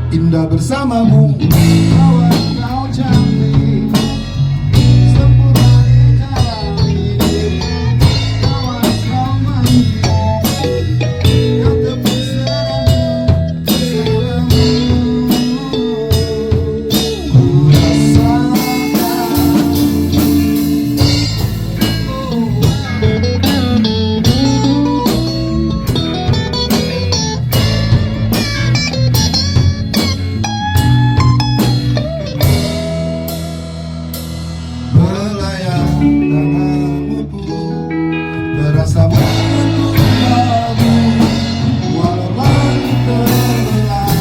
Indah bersamamu, kawan kau cantik, sempurna di dalam hidup, kawan kau manggil, kau tepuk serangmu, ku rasakan. Terasa menyentuh lagu, walau langit terbelah,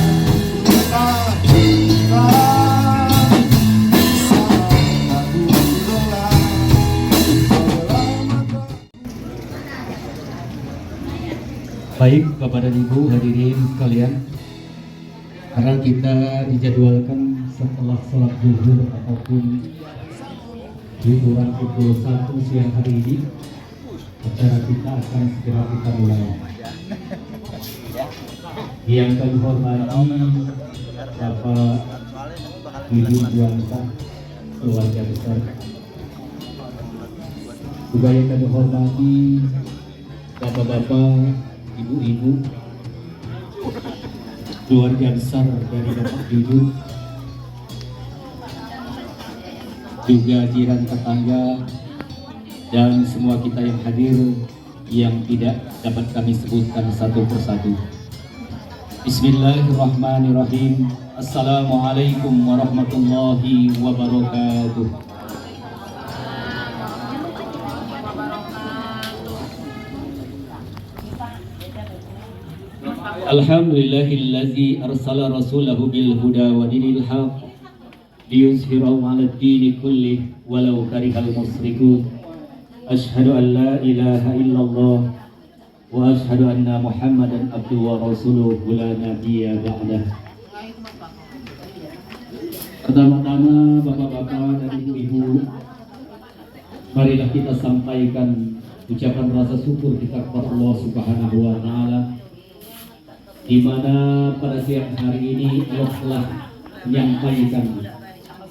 tak bisa aku lelah. Baik Bapak dan Ibu hadirin sekalian, karena kita dijadwalkan setelah sholat zuhur ataupun hiburan pukul 1 siang hari ini, acara kita akan segera kita mulai. Yang kami hormati Bapak Ibu Juansa, keluarga besar. Juga yang kami hormati Bapak-bapak, Ibu-ibu, keluarga besar dari Bapak Dudu, juga jiran tetangga, dan semua kita yang hadir yang tidak dapat kami sebutkan satu persatu. Bismillahirrahmanirrahim. Assalamualaikum warahmatullahi wabarakatuh. Alhamdulillahillazi arsala rasulahu bil huda wa dinil haq liyuzhirahu 'alad dini kullih walau karihal musyrikun. Asyhadu an la ilaha illallah wa asyhadu anna Muhammadan abduhu wa rasuluhu la nabiyya ba'dah. Pertama-tama bapak-bapak dan ibu-ibu, marilah kita sampaikan ucapan rasa syukur kita kepada Allah Subhanahu wa taala, di mana pada siang hari ini Allah telah menyampaikan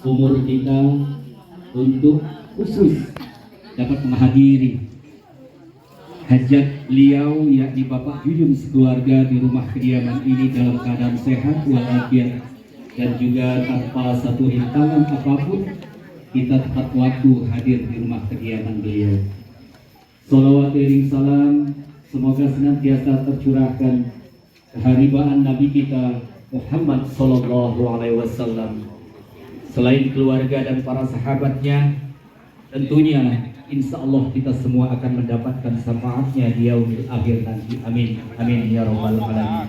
umur kita untuk khusus dapat menghadiri hajat beliau, yakni Bapak Jujun sekeluarga di rumah kediaman ini dalam keadaan sehat walafiat dan juga tanpa satu rintangan apapun. Kita tepat waktu hadir di rumah kediaman beliau. Salawat iring salam semoga senantiasa tercurahkan keharibaan Nabi kita Muhammad Sallallahu Alaihi Wasallam, selain keluarga dan para sahabatnya. Tentunya insya Allah kita semua akan mendapatkan syafaatnya di yaumil akhir nanti. Amin, amin ya rabbal alamin.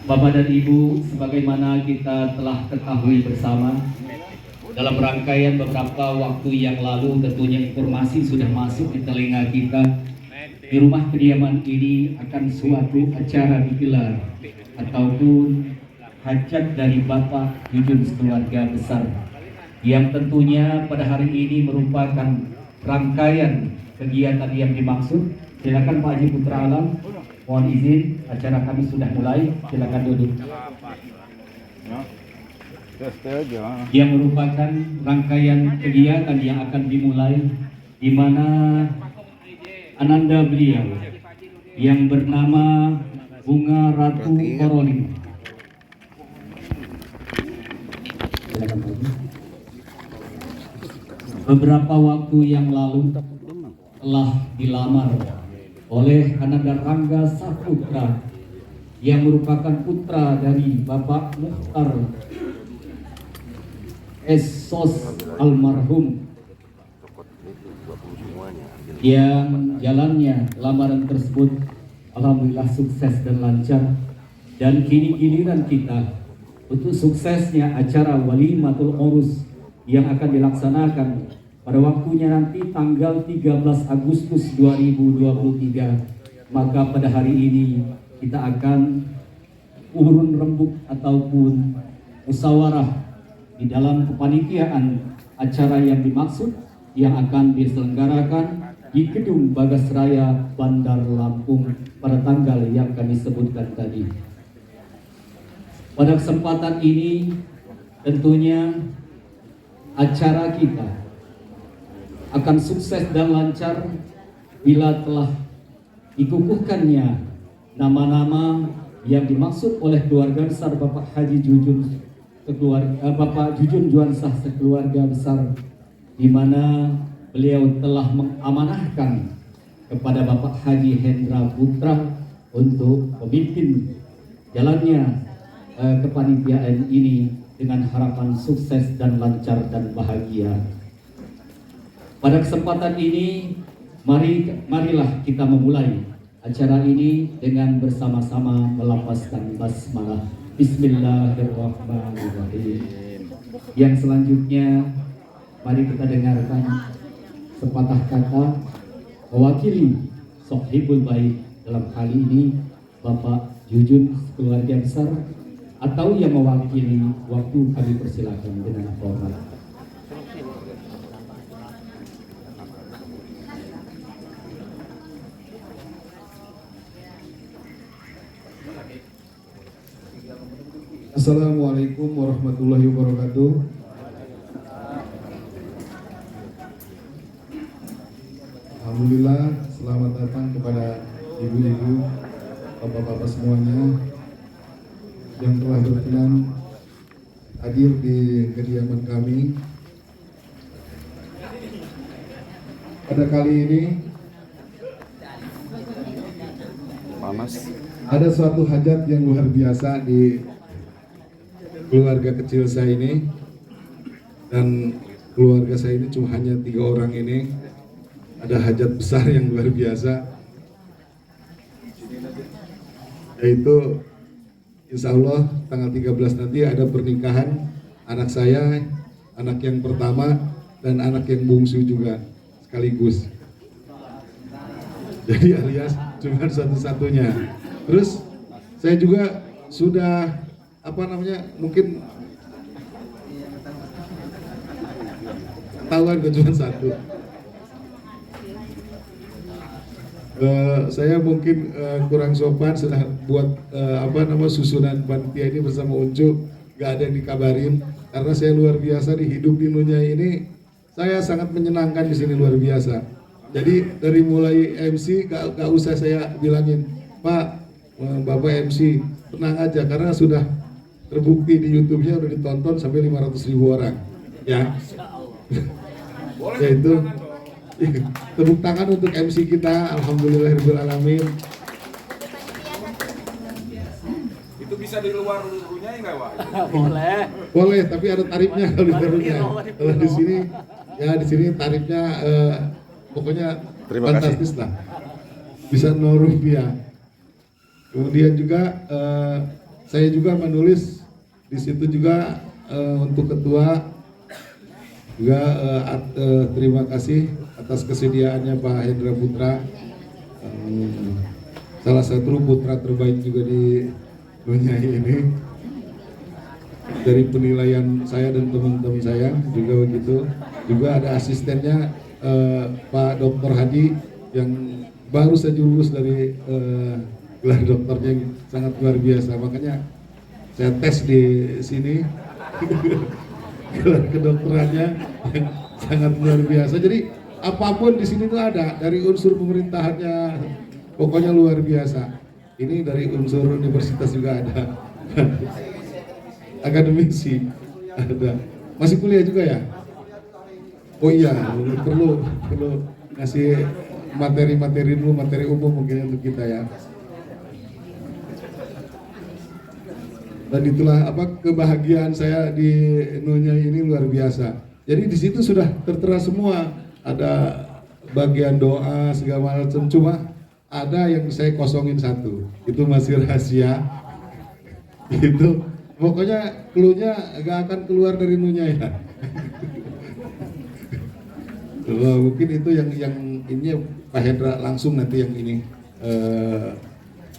Bapak dan Ibu, sebagaimana kita telah ketahui bersama, dalam rangkaian beberapa waktu yang lalu tentunya informasi sudah masuk di telinga kita. Di rumah kediaman ini akan suatu acara digelar ataupun hajat dari Bapak Jujun sekeluarga besar, yang tentunya pada hari ini merupakan rangkaian kegiatan yang dimaksud. Silakan Pak Haji Putra Alam, mohon izin, acara kami sudah mulai, silakan duduk. yang merupakan rangkaian kegiatan yang akan dimulai di mana ananda beliau yang bernama Bunga Ratu Korolin beberapa waktu yang lalu telah dilamar oleh Ananda Rangga Saputra yang merupakan putra dari Bapak Mukhtar Esos almarhum, yang jalannya lamaran tersebut alhamdulillah sukses dan lancar, dan kini giliran kita untuk suksesnya acara Walimatul Urus yang akan dilaksanakan pada waktunya nanti tanggal 13 Agustus 2023. Maka pada hari ini kita akan urun rembuk ataupun musyawarah di dalam kepanitiaan acara yang dimaksud yang akan diselenggarakan di Gedung Bagasraya Bandar Lampung pada tanggal yang kami sebutkan tadi. Pada kesempatan ini tentunya acara kita akan sukses dan lancar bila telah dikukuhkannya nama-nama yang dimaksud oleh keluarga besar Bapak Haji Jujun Bapak Jujun Juansah sekeluarga besar, di mana beliau telah mengamanahkan kepada Bapak Haji Hendra Putra untuk memimpin jalannya kepanitiaan ini dengan harapan sukses dan lancar dan bahagia. Pada kesempatan ini marilah kita memulai acara ini dengan bersama-sama melafazkan basmalah. Bismillahirrahmanirrahim. Yang selanjutnya mari kita dengarkan sepatah kata mewakili Sohibul Bait, dalam hal ini Bapak Jujun keluarga besar, atau yang mewakili waktu kami persilakan dengan hormat. Assalamualaikum warahmatullahi wabarakatuh. Alhamdulillah, selamat datang kepada ibu-ibu, bapak-bapak semuanya yang telah berkenan hadir di kediaman kami. Pada kali ini ada suatu hajat yang luar biasa di keluarga kecil saya ini, dan keluarga saya ini cuma hanya 3 orang ini. Ada hajat besar yang luar biasa, yaitu insya Allah tanggal 13 nanti ada pernikahan anak saya, anak yang pertama dan anak yang bungsu juga sekaligus. Jadi alias cuma satu-satunya. Terus saya juga sudah mungkin ketahuan cuma satu. Saya mungkin kurang sopan sudah buat susunan panitia ini bersama Uncu, gak ada yang dikabarin karena saya luar biasa di hidup di dunia ini. Saya sangat menyenangkan di sini, luar biasa. Jadi dari mulai MC gak usah saya bilangin, Pak, Bapak MC, tenang aja karena sudah terbukti di YouTube-nya udah ditonton sampai 500.000 orang, ya. Yaitu tepuk tangan untuk MC kita, alhamdulillahirobbilalamin. Itu bisa di luar runyai nggak, Pak? Boleh, tapi ada tarifnya kalau di luarnya. Kalau di sini tarifnya pokoknya fantastis lah, bisa 0 rupiah. Kemudian juga saya juga menulis di situ juga untuk ketua juga terima kasih atas kesediaannya Pak Hendra Putra, salah satu putra terbaik juga di dunia ini. Dari penilaian saya dan teman-teman saya juga begitu. Juga ada asistennya Pak Dr. Hadi yang baru saja lulus dari gelar dokternya yang sangat luar biasa. Makanya saya tes di sini gelar kedokterannya yang sangat luar biasa. Jadi apapun di sini tuh ada, dari unsur pemerintahannya pokoknya luar biasa. Ini dari unsur universitas juga ada. Akademisi ada. Masih kuliah juga ya? Oh iya, perlu ngasih materi-materi dulu, materi umum mungkin untuk kita ya. Dan itulah kebahagiaan saya di Nunya ini luar biasa. Jadi di situ sudah tertera semua, ada bagian doa segala macam, cuma ada yang saya kosongin satu, itu masih rahasia. Itu pokoknya clue-nya gak akan keluar dari Nunya ya. Mungkin itu yang ini Pak Hendra langsung nanti yang ini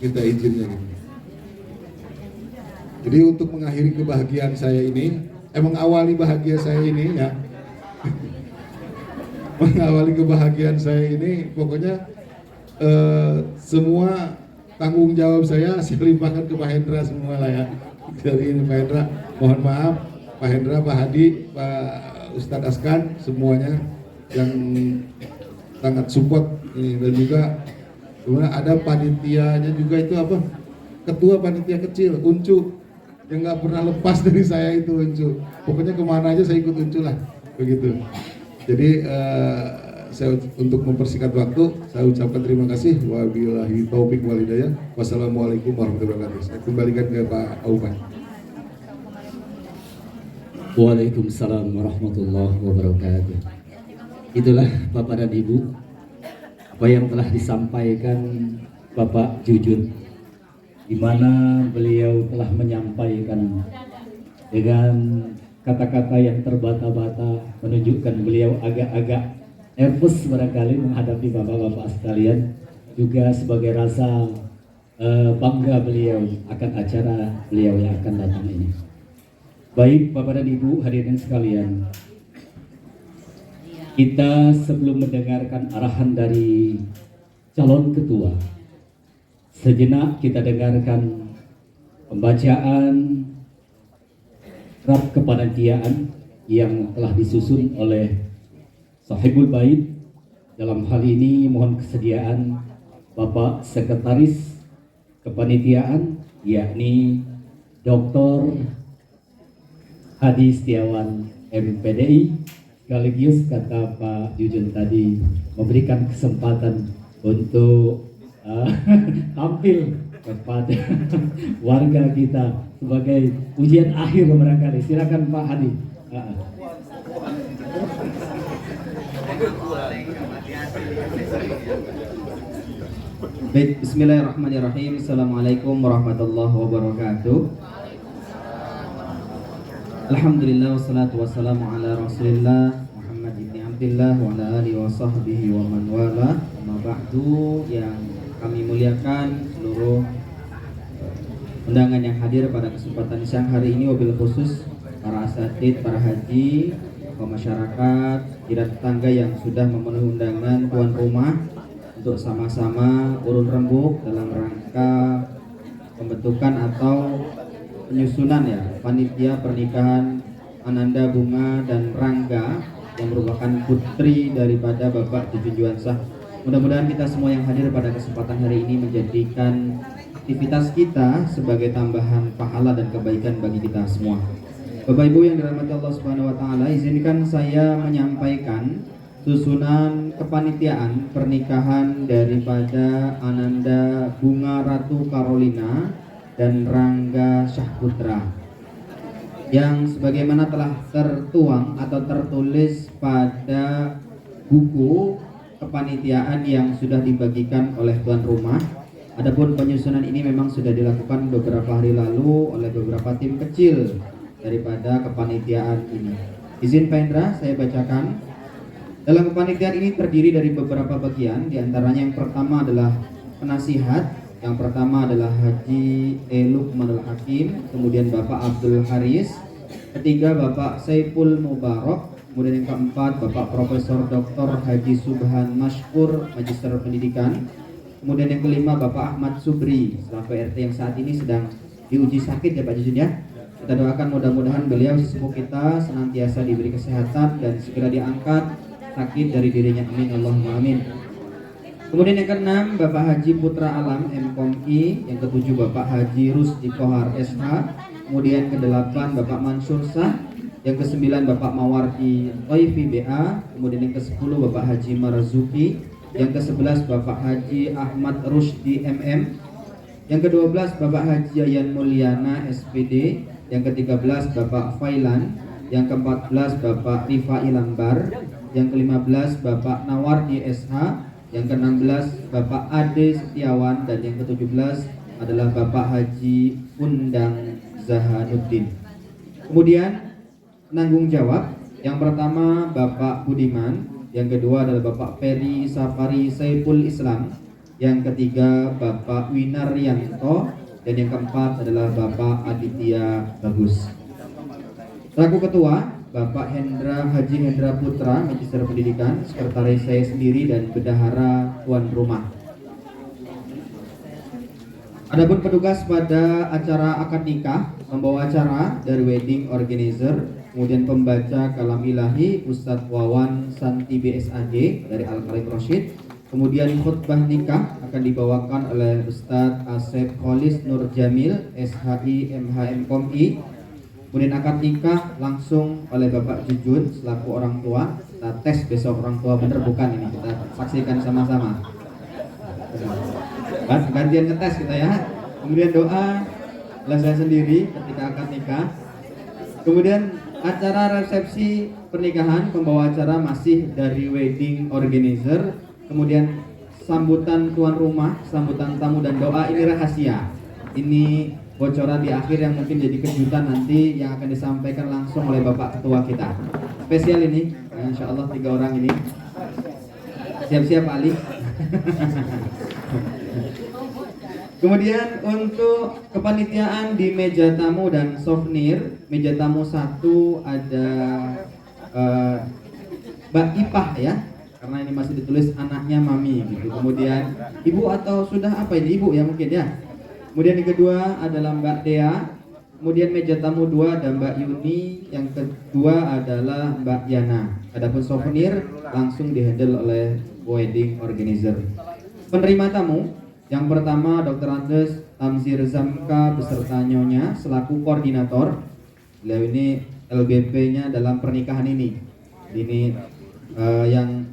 minta izinnya gitu. Jadi untuk mengakhiri kebahagiaan saya ini, mengawali bahagia saya ini ya, mengawali kebahagiaan saya ini, pokoknya semua tanggung jawab saya limpahkan ke Pak Hendra semua lah ya. Dari ini Pak Hendra, mohon maaf Pak Hendra, Pak Hadi, Pak Ustadz Askan, semuanya yang sangat support ini. Dan juga kemudian ada panitianya juga, itu ketua panitia kecil Uncu, yang nggak pernah lepas dari saya itu Uncu. Pokoknya kemana aja saya ikut Uncu lah, begitu. Jadi saya untuk mempersingkat waktu, saya ucapkan terima kasih. Wabillahi taufik wal hidayah. Wassalamualaikum warahmatullahi wabarakatuh. Saya kembalikan ke Pak Auman. Waalaikumsalam warahmatullahi wabarakatuh. Itulah Bapak dan Ibu, apa yang telah disampaikan Bapak Jujun, di mana beliau telah menyampaikan dengan kata-kata yang terbata-bata, menunjukkan beliau agak-agak nervous barangkali menghadapi bapak-bapak sekalian, juga sebagai rasa bangga beliau akan acara beliau yang akan datang ini. Baik Bapak dan Ibu hadirin sekalian, kita sebelum mendengarkan arahan dari calon ketua, sejenak kita dengarkan pembacaan rap kepanitiaan yang telah disusun oleh Sahibul Bait. Dalam hal ini mohon kesediaan Bapak Sekretaris Kepanitiaan, yakni Dr. Hadi Setiawan MPDI, sekaligus kata Pak Jujun tadi memberikan kesempatan untuk tampil kepada warga kita sebagai ujian akhir barangkali. Silakan Pak Hadi. Baik, bismillahirrahmanirrahim. Assalamualaikum warahmatullahi wabarakatuh. Alhamdulillah wassalatu wassalamu ala Rasulillah Muhammad ibn Abdillah wa ala alihi wa sahbihi wa man wala. Amma ba'du, yang kami muliakan seluruh undangan yang hadir pada kesempatan siang hari ini, wabil khusus para asatid, para haji, tokoh masyarakat, jiran tetangga yang sudah memenuhi undangan tuan rumah untuk sama-sama urun rembuk dalam rangka pembentukan atau penyusunan ya panitia pernikahan Ananda Bunga dan Rangga yang merupakan putri daripada Bapak Jujun Juansah. Mudah-mudahan kita semua yang hadir pada kesempatan hari ini menjadikan aktivitas kita sebagai tambahan pahala dan kebaikan bagi kita semua. Bapak Ibu yang dirahmati Allah Subhanahu wa taala, izinkan saya menyampaikan susunan kepanitiaan pernikahan daripada Ananda Bunga Ratu Carolina dan Rangga Syahputra, yang sebagaimana telah tertuang atau tertulis pada buku kepanitiaan yang sudah dibagikan oleh tuan rumah. Adapun penyusunan ini memang sudah dilakukan beberapa hari lalu oleh beberapa tim kecil daripada kepanitiaan ini. Izin Pak Hendra, saya bacakan. Dalam kepanitiaan ini terdiri dari beberapa bagian, diantaranya yang pertama adalah penasihat, yang pertama adalah Haji Lukmanul Hakim, kemudian Bapak Abdul Haris, ketiga Bapak Saiful Mubarak, kemudian yang keempat Bapak Profesor Dr. Haji Subhan Mashkur, Magister Pendidikan, kemudian yang kelima Bapak Ahmad Subri selaku RT yang saat ini sedang diuji sakit ya Pak Jujun ya. Kita doakan mudah-mudahan beliau sesepuh kita senantiasa diberi kesehatan dan segera diangkat sakit dari dirinya, amin Allahumma amin. Kemudian yang keenam Bapak Haji Putra Alam MKOMI, yang ketujuh Bapak Haji Rusdi Kohar SH, kemudian ke-8 Bapak Mansur Sah, yang ke-9 Bapak Mawardi Toifi BA, kemudian yang ke-10 Bapak Haji Marzuki, yang ke-11 Bapak Haji Ahmad Rusdi MM, yang ke-12 Bapak Haji Yayan Mulyana SPD, yang ke-13 Bapak Failan, yang ke-14 Bapak Rifai Lambar, yang ke-15 Bapak Nawardi SH, yang ke-16 Bapak Ade Setiawan, dan yang ke-17 adalah Bapak Haji Undang Zahanuddin. Kemudian penanggung jawab yang pertama Bapak Budiman, yang kedua adalah Bapak Peri Safari Saiful Islam, yang ketiga Bapak Winaryanto, dan yang keempat adalah Bapak Aditya Bagus. Selaku ketua Bapak Haji Hendra Putra, Magister Pendidikan, sekretaris saya sendiri, dan bendahara tuan rumah. Adapun petugas pada acara akad nikah, membawa acara dari wedding organizer, kemudian pembaca kalam ilahi Ustadz Wawan Santi BSAG dari Al-Karim Rosyid, kemudian khutbah nikah akan dibawakan oleh Ustadz Asep Kholis Nur Jamil SHI MHM KOMI. Kemudian akad nikah langsung oleh Bapak Jujun selaku orang tua. Kita tes besok orang tua bener bukan ini, kita saksikan sama-sama. Gantian ngetes kita ya. Kemudian doa oleh saya sendiri ketika akad nikah. Kemudian acara resepsi pernikahan, pembawa acara masih dari wedding organizer. Kemudian sambutan tuan rumah, sambutan tamu, dan doa ini rahasia. Ini bocoran di akhir yang mungkin jadi kejutan nanti yang akan disampaikan langsung oleh Bapak Ketua kita. Spesial ini, insya Allah 3 orang ini. Siap-siap Ali. Kemudian untuk kepanitiaan di meja tamu dan souvenir, meja tamu 1 ada Mbak Ipah ya, karena ini masih ditulis anaknya Mami gitu. Kemudian Ibu atau sudah apa ini Ibu ya mungkin ya. Kemudian yang kedua adalah Mbak Dea. Kemudian meja tamu 2 ada Mbak Yuni. Yang kedua adalah Mbak Yana. Adapun souvenir langsung dihandle oleh wedding organizer. Penerima tamu yang pertama Dr. Andes Tamzir Zamka beserta nyonya selaku koordinator. Beliau ini LBP-nya dalam pernikahan ini. Ini yang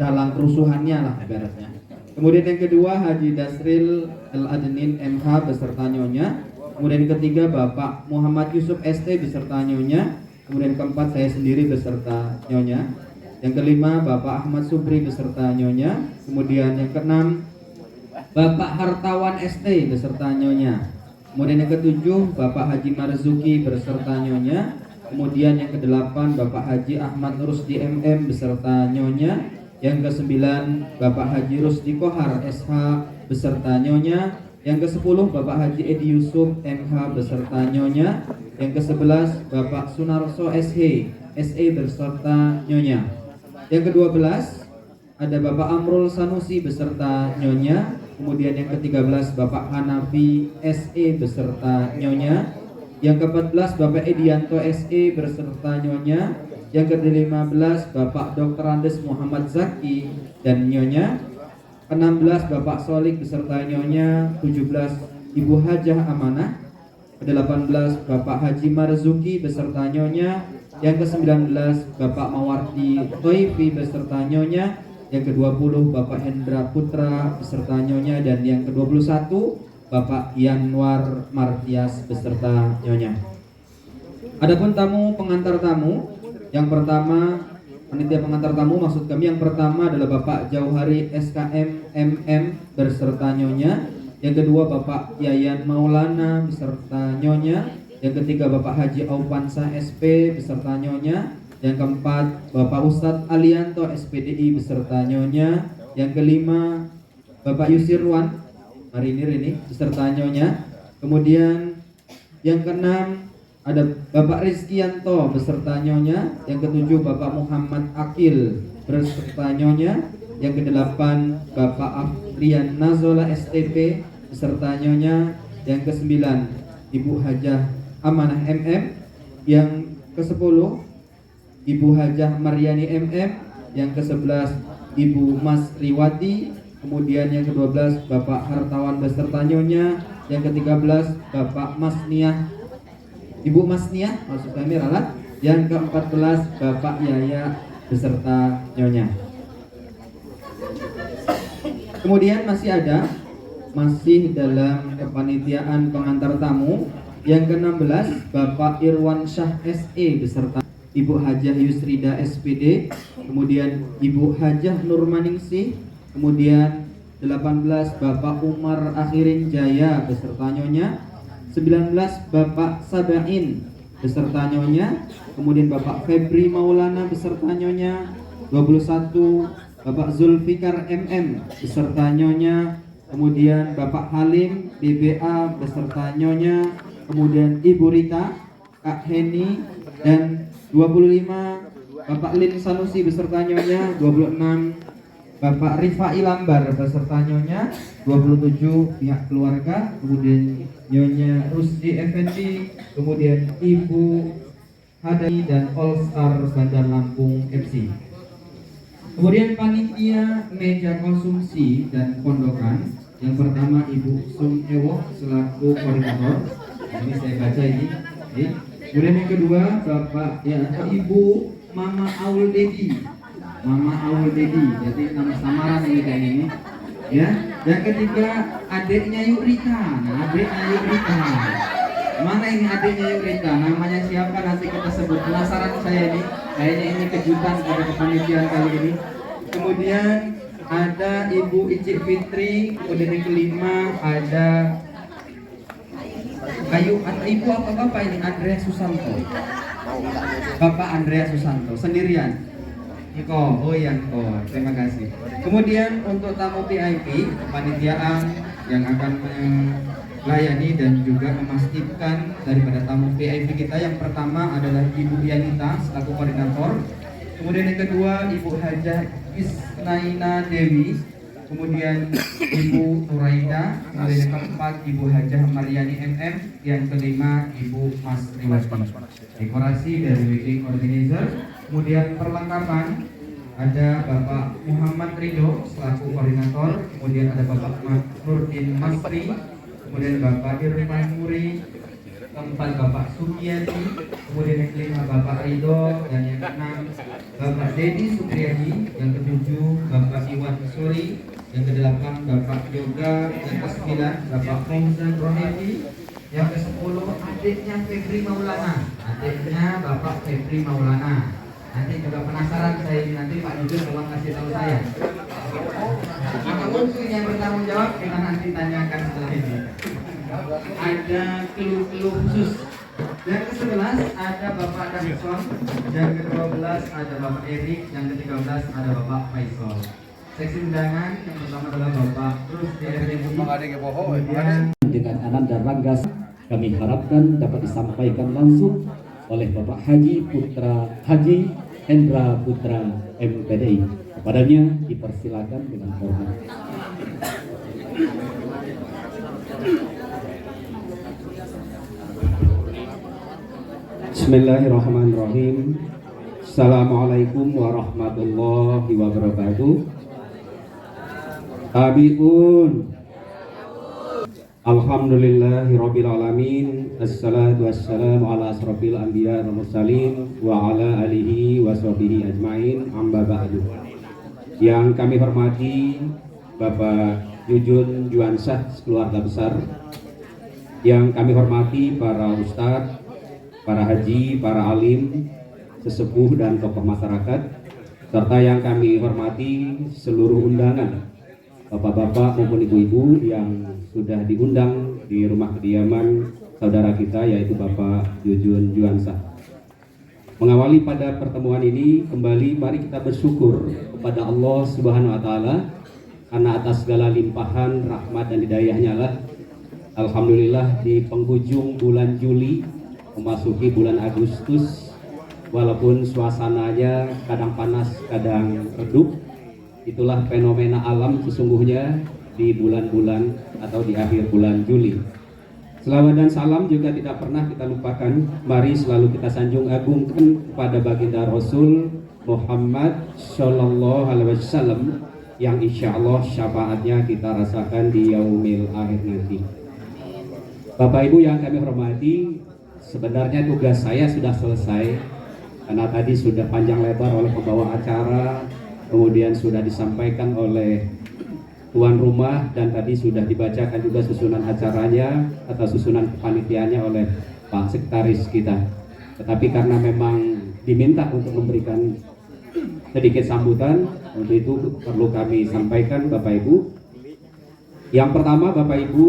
dalam kerusuhannya lah ibaratnya. Kemudian yang kedua Haji Dasril El-Adnin MH beserta nyonya. Kemudian yang ketiga Bapak Muhammad Yusuf ST beserta nyonya. Kemudian keempat saya sendiri beserta nyonya. Yang kelima Bapak Ahmad Subri beserta nyonya. Kemudian yang keenam Bapak Hartawan ST beserta nyonya. Kemudian yang ketujuh Bapak Haji Marzuki beserta nyonya. Kemudian yang kedelapan Bapak Haji Ahmad Rusdi MM beserta nyonya. Yang ke-9 Bapak Haji Rusdi Kohar SH beserta nyonya. Yang ke-10 Bapak Haji Edi Yusuf MH beserta nyonya. Yang ke-11 Bapak Sunarso SH SE beserta nyonya. Yang ke-12 ada Bapak Amrul Sanusi beserta nyonya. Kemudian yang ke-13 Bapak Hanafi SE beserta nyonya. Yang ke-14 Bapak Edianto SE beserta nyonya. Yang ke-15 Bapak Dr. Andes Muhammad Zaki dan nyonya. Ke-16 Bapak Solik beserta nyonya. 17 Ibu Hajah Amanah. Ke-18 Bapak Haji Marzuki beserta nyonya. Yang ke-19 Bapak Mawardi Toifi beserta nyonya. Yang ke-20 Bapak Hendra Putra beserta nyonya. Dan yang ke-21 Bapak Yanwar Martias beserta nyonya. Adapun tamu pengantar tamu, yang pertama panitia pengantar tamu maksud kami yang pertama adalah Bapak Jauhari SKM MM beserta nyonya. Yang kedua Bapak Yayan Maulana beserta nyonya. Yang ketiga Bapak Haji Aupansa SP beserta nyonya. Yang keempat Bapak Ustadz Alianto SPDI beserta nyonya. Yang kelima Bapak Yusirwan Marinir ini beserta nyonya. Kemudian yang keenam ada Bapak Rizkianto beserta nyonya. Yang ketujuh Bapak Muhammad Akil beserta nyonya. Yang kedelapan Bapak Afrian Nazola STP beserta nyonya. Yang kesembilan Ibu Hajah Amanah MM. Yang ke-10 Ibu Hajah Maryani MM. Yang ke-11 Ibu Mas Riwati. Kemudian yang ke-12 Bapak Hartawan beserta Nyonya. Yang ke-13 Bapak Masniah, Ibu Masniah maksud kami ralat. Yang ke-14 Bapak Yaya beserta Nyonya. Kemudian masih dalam kepanitiaan pengantar tamu. Yang ke-16 Bapak Irwan Syah SE beserta Ibu Hajah Yusrida SPD. Kemudian Ibu Hajah Nurmaningsih. Kemudian 18 Bapak Umar Akhirin Jaya beserta Nyonya. 19 Bapak Sabain beserta Nyonya. Kemudian Bapak Febri Maulana beserta Nyonya. 21 Bapak Zulfikar MM beserta Nyonya. Kemudian Bapak Halim BBA beserta Nyonya. Kemudian Ibu Rita, Kak Heni. Dan 25 Bapak Lin Sanusi beserta Nyonya. 26 Bapak Rifai Lambar beserta Nyonya. 27 pihak keluarga. Kemudian Nyonya Rusdi Effendi. Kemudian Ibu Hadani dan All Star Bandar Lampung FC. Kemudian panitia meja konsumsi dan pondokan. Yang pertama Ibu Sum Ewo selaku koordinator. Ini saya baca ini. Kemudian yang kedua Bapak Ibu Mama Aul Dedi. Jadi nama samaran ini kayak ini. Ya. Yang ketiga adiknya Yurika. Mana ini adiknya Yurika? Namanya siapa nanti kita sebut. Penasaran saya ini. Kayaknya ini kejutan pada kepanitiaan kali ini. Kemudian ada Ibu Icik Fitri. Kemudian yang kelima ada Ibu apa Bapak ini? Andrea Susanto. Bapak Andrea Susanto sendirian. Niko, terima kasih. Kemudian untuk tamu VIP kepanitiaan yang akan melayani dan juga memastikan daripada tamu VIP kita, yang pertama adalah Ibu Yanita selaku koordinator. Kemudian yang kedua Ibu Hajah Isnaina Dewi. Kemudian Ibu Nuraida. Kemudian yang keempat Ibu Hajah Maryani MM. Yang kelima Ibu Mas Riwati. Dekorasi dari wedding organizer. Kemudian perlengkapan ada Bapak Muhammad Ridho selaku koordinator. Kemudian ada Bapak Nurdin Masri. Kemudian Bapak Irfan Muri. Keempat Bapak Sukiyadi. Kemudian yang kelima Bapak Ridho. Dan yang keenam Bapak Dedi Supriyadi. Yang ketujuh Bapak Iwan Suri. Yang kedelapan Bapak Yoga. Yang kesembilan Bapak Fauzan Rohedi. Yang ke-10 adiknya Febri Maulana. Bapak Febri Maulana. Nanti juga penasaran saya ini, nanti Pak Jujur tolong kasih tahu saya. Maka untuk yang bertanggung jawab kita nanti tanyakan setelah ini. Ada keluh-keluh khusus. Yang ke-11 ada Bapak Davidson. Yang ke-12 ada Bapak Erik. Yang ke-13 ada Bapak Faisal. Seksi undangan yang pertama adalah Bapak Rusdi Effendi. Kemudian dengan Ananda Ranggas kami harapkan dapat disampaikan langsung oleh Bapak Haji Hendra Putra MPDI. Kepadanya dipersilakan dengan hormat. Bismillahirrahmanirrahim. Assalamualaikum warahmatullahi wabarakatuh. Tabi'un. Alhamdulillahirabbil alamin. Assalatu wassalamu ala asrofil anbiya wal mursalin wa ala alihi wa sahbihi ajmain. Amma ba'du. Yang kami hormati Bapak Jujun Juansah keluarga besar. Yang kami hormati para ustadz, para haji, para alim, sesepuh dan tokoh masyarakat, serta yang kami hormati seluruh undangan bapak-bapak maupun ibu-ibu yang sudah diundang di rumah kediaman saudara kita yaitu Bapak Jujun Juansah. Mengawali pada pertemuan ini kembali mari kita bersyukur kepada Allah Subhanahu wa taala karena atas segala limpahan rahmat dan hidayahnya lah alhamdulillah di penghujung bulan Juli memasuki bulan Agustus, walaupun suasananya kadang panas kadang redup, itulah fenomena alam sesungguhnya di bulan-bulan atau di akhir bulan Juli. Selawat dan salam juga tidak pernah kita lupakan. Mari selalu kita sanjung agungkan kepada baginda Rasul Muhammad Shallallahu Alaihi Wasallam yang insya Allah syafaatnya kita rasakan di yaumil akhir nanti. Bapak Ibu yang kami hormati, sebenarnya tugas saya sudah selesai karena tadi sudah panjang lebar oleh pembawa acara, kemudian sudah disampaikan oleh tuan rumah, dan tadi sudah dibacakan juga susunan acaranya atau susunan kepanitiaannya oleh Pak Sekretaris kita. Tetapi karena memang diminta untuk memberikan sedikit sambutan, untuk itu perlu kami sampaikan Bapak Ibu. Yang pertama Bapak Ibu,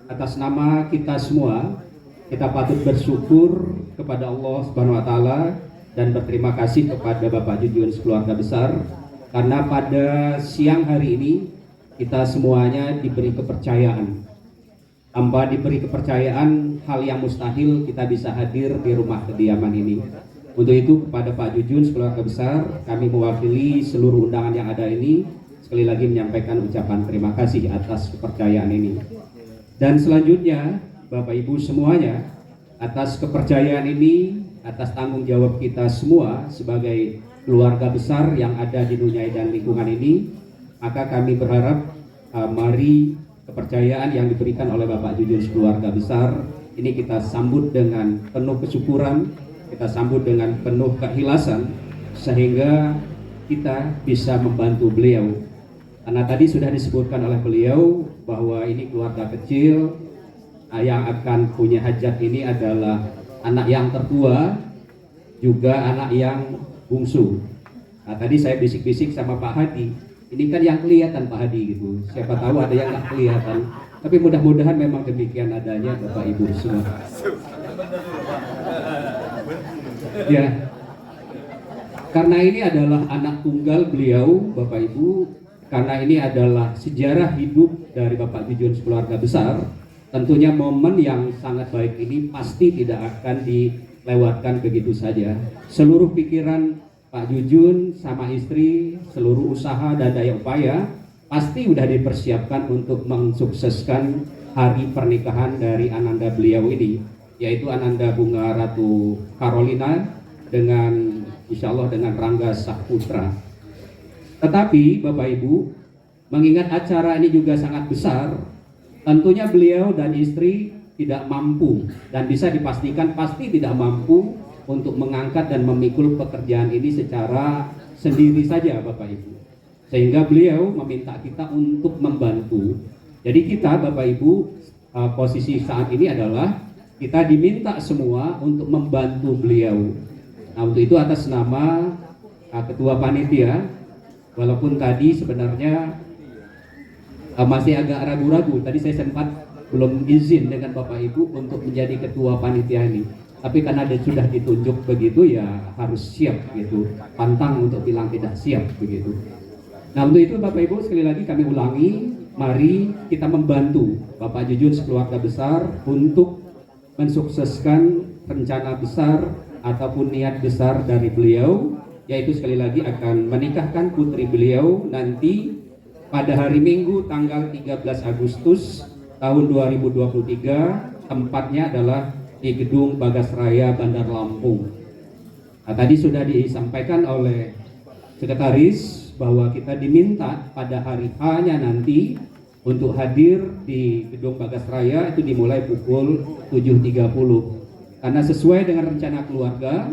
atas nama kita semua, kita patut bersyukur kepada Allah Subhanahu wa taala dan berterima kasih kepada Bapak Jujun sekeluarga besar karena pada siang hari ini kita semuanya diberi kepercayaan. Tanpa diberi kepercayaan, hal yang mustahil kita bisa hadir di rumah kediaman ini. Untuk itu kepada Pak Jujun sekeluarga besar, kami mewakili seluruh undangan yang ada ini sekali lagi menyampaikan ucapan terima kasih atas kepercayaan ini. Dan selanjutnya Bapak Ibu semuanya, atas kepercayaan ini, atas tanggung jawab kita semua sebagai keluarga besar yang ada di dunia dan lingkungan ini, maka kami berharap mari kepercayaan yang diberikan oleh Bapak Jujun sekeluarga besar ini kita sambut dengan penuh kesyukuran, kita sambut dengan penuh keikhlasan sehingga kita bisa membantu beliau. Karena tadi sudah disebutkan oleh beliau bahwa ini keluarga kecil yang akan punya hajat ini adalah anak yang tertua juga anak yang bungsu. Nah, tadi saya bisik-bisik sama Pak Hadi, ini kan yang kelihatan Pak Hadi gitu. Siapa tahu ada yang nggak kelihatan. Tapi mudah-mudahan memang demikian adanya Bapak Ibu semua. Ya, karena ini adalah anak tunggal beliau Bapak Ibu. Karena ini adalah sejarah hidup dari Bapak Jujun sekeluarga besar, tentunya momen yang sangat baik ini pasti tidak akan dilewatkan begitu saja. Seluruh pikiran Pak Jujun sama istri, seluruh usaha dan daya upaya pasti sudah dipersiapkan untuk mensukseskan hari pernikahan dari ananda beliau ini, yaitu Ananda Bunga Ratu Carolina dengan insya Allah dengan Rangga Saputra. Tetapi Bapak Ibu, mengingat acara ini juga sangat besar, tentunya beliau dan istri tidak mampu dan bisa dipastikan pasti tidak mampu untuk mengangkat dan memikul pekerjaan ini secara sendiri saja Bapak Ibu. Sehingga beliau meminta kita untuk membantu. Jadi kita Bapak Ibu, posisi saat ini adalah kita diminta semua untuk membantu beliau. Nah, untuk itu atas nama Ketua Panitia, walaupun tadi sebenarnya masih agak ragu-ragu, tadi saya sempat belum izin dengan Bapak Ibu untuk menjadi ketua panitia ini. Tapi karena dia sudah ditunjuk begitu ya harus siap gitu, pantang untuk bilang tidak siap begitu. Nah untuk itu Bapak Ibu sekali lagi kami ulangi, mari kita membantu Bapak Jujun sekeluarga besar untuk mensukseskan rencana besar ataupun niat besar dari beliau, yaitu sekali lagi akan menikahkan putri beliau nanti pada hari Minggu tanggal 13 Agustus tahun 2023. Tempatnya adalah di Gedung Bagasraya Bandar Lampung. Nah, tadi sudah disampaikan oleh sekretaris bahwa kita diminta pada hari H-nya nanti untuk hadir di Gedung Bagasraya itu dimulai pukul 7.30. Karena sesuai dengan rencana keluarga,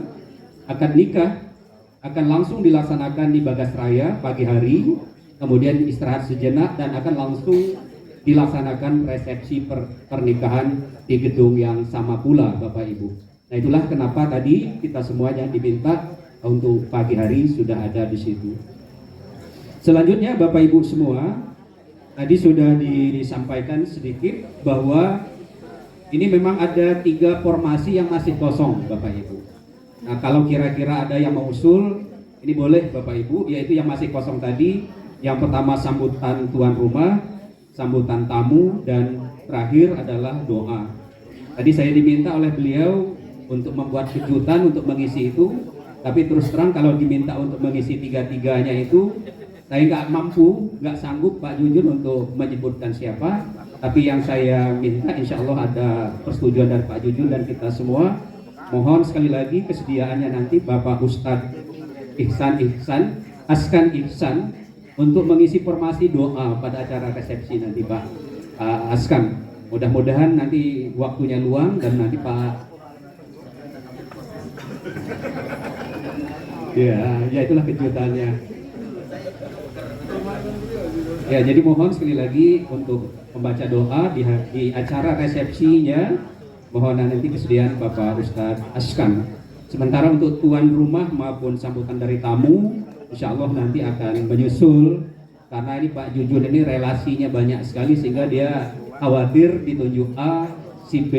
akan nikah akan langsung dilaksanakan di Bagasraya pagi hari, kemudian istirahat sejenak dan akan langsung dilaksanakan resepsi pernikahan di gedung yang sama pula Bapak Ibu. Nah itulah kenapa tadi kita semuanya diminta untuk pagi hari sudah ada di situ. Selanjutnya Bapak Ibu semua, tadi sudah disampaikan sedikit bahwa ini memang ada 3 formasi yang masih kosong Bapak Ibu. Nah kalau kira-kira ada yang mau usul, ini boleh Bapak Ibu, yaitu yang masih kosong tadi. Yang pertama sambutan tuan rumah, sambutan tamu, dan terakhir adalah doa. Tadi saya diminta oleh beliau untuk membuat kejutan untuk mengisi itu, tapi terus terang kalau diminta untuk mengisi 3-3-nya itu, saya nggak mampu, nggak sanggup Pak Jujun untuk menyebutkan siapa. Tapi yang saya minta insya Allah ada persetujuan dari Pak Jujun dan kita semua. Mohon sekali lagi kesediaannya nanti Bapak Ustadz Askan Ihsan untuk mengisi formasi doa pada acara resepsi nanti Pak Askan. Mudah-mudahan nanti waktunya luang dan nanti Pak ya itulah kejutannya. Ya, jadi mohon sekali lagi untuk membaca doa di acara resepsinya. Mohon nanti kesediaan Bapak Ustadz Askan. Sementara untuk tuan rumah maupun sambutan dari tamu, insya Allah nanti akan menyusul. Karena ini Pak Jujun ini relasinya banyak sekali sehingga dia khawatir ditunjuk A, si B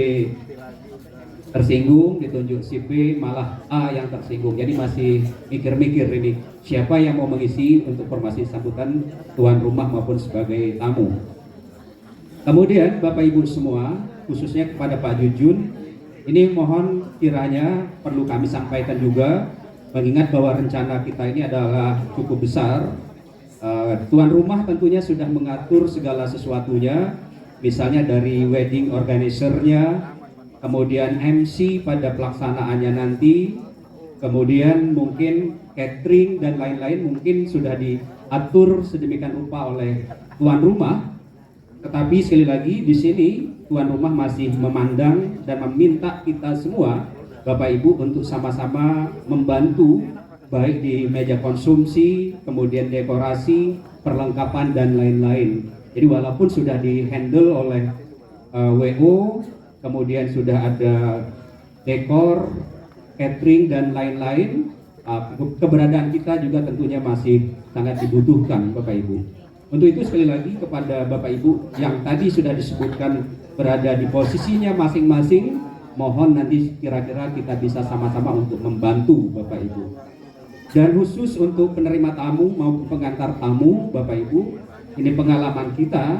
tersinggung, ditunjuk si B malah A yang tersinggung. Jadi masih mikir-mikir ini siapa yang mau mengisi untuk formasi sambutan tuan rumah maupun sebagai tamu. Kemudian Bapak Ibu semua, khususnya kepada Pak Jujun, ini mohon kiranya perlu kami sampaikan juga, mengingat bahwa rencana kita ini adalah cukup besar. Tuan rumah tentunya sudah mengatur segala sesuatunya, misalnya dari wedding organizer-nya, kemudian MC pada pelaksanaannya nanti, kemudian mungkin catering dan lain-lain mungkin sudah diatur sedemikian rupa oleh tuan rumah. Tetapi sekali lagi di sini tuan rumah masih memandang dan meminta kita semua Bapak Ibu untuk sama-sama membantu baik di meja konsumsi, kemudian dekorasi, perlengkapan dan lain-lain. Jadi walaupun sudah di-handle oleh WO, kemudian sudah ada dekor, catering dan lain-lain, keberadaan kita juga tentunya masih sangat dibutuhkan Bapak Ibu. Untuk itu sekali lagi kepada Bapak Ibu yang tadi sudah disebutkan berada di posisinya masing-masing, mohon nanti kira-kira kita bisa sama-sama untuk membantu Bapak Ibu. Dan khusus untuk penerima tamu maupun pengantar tamu Bapak Ibu, ini pengalaman kita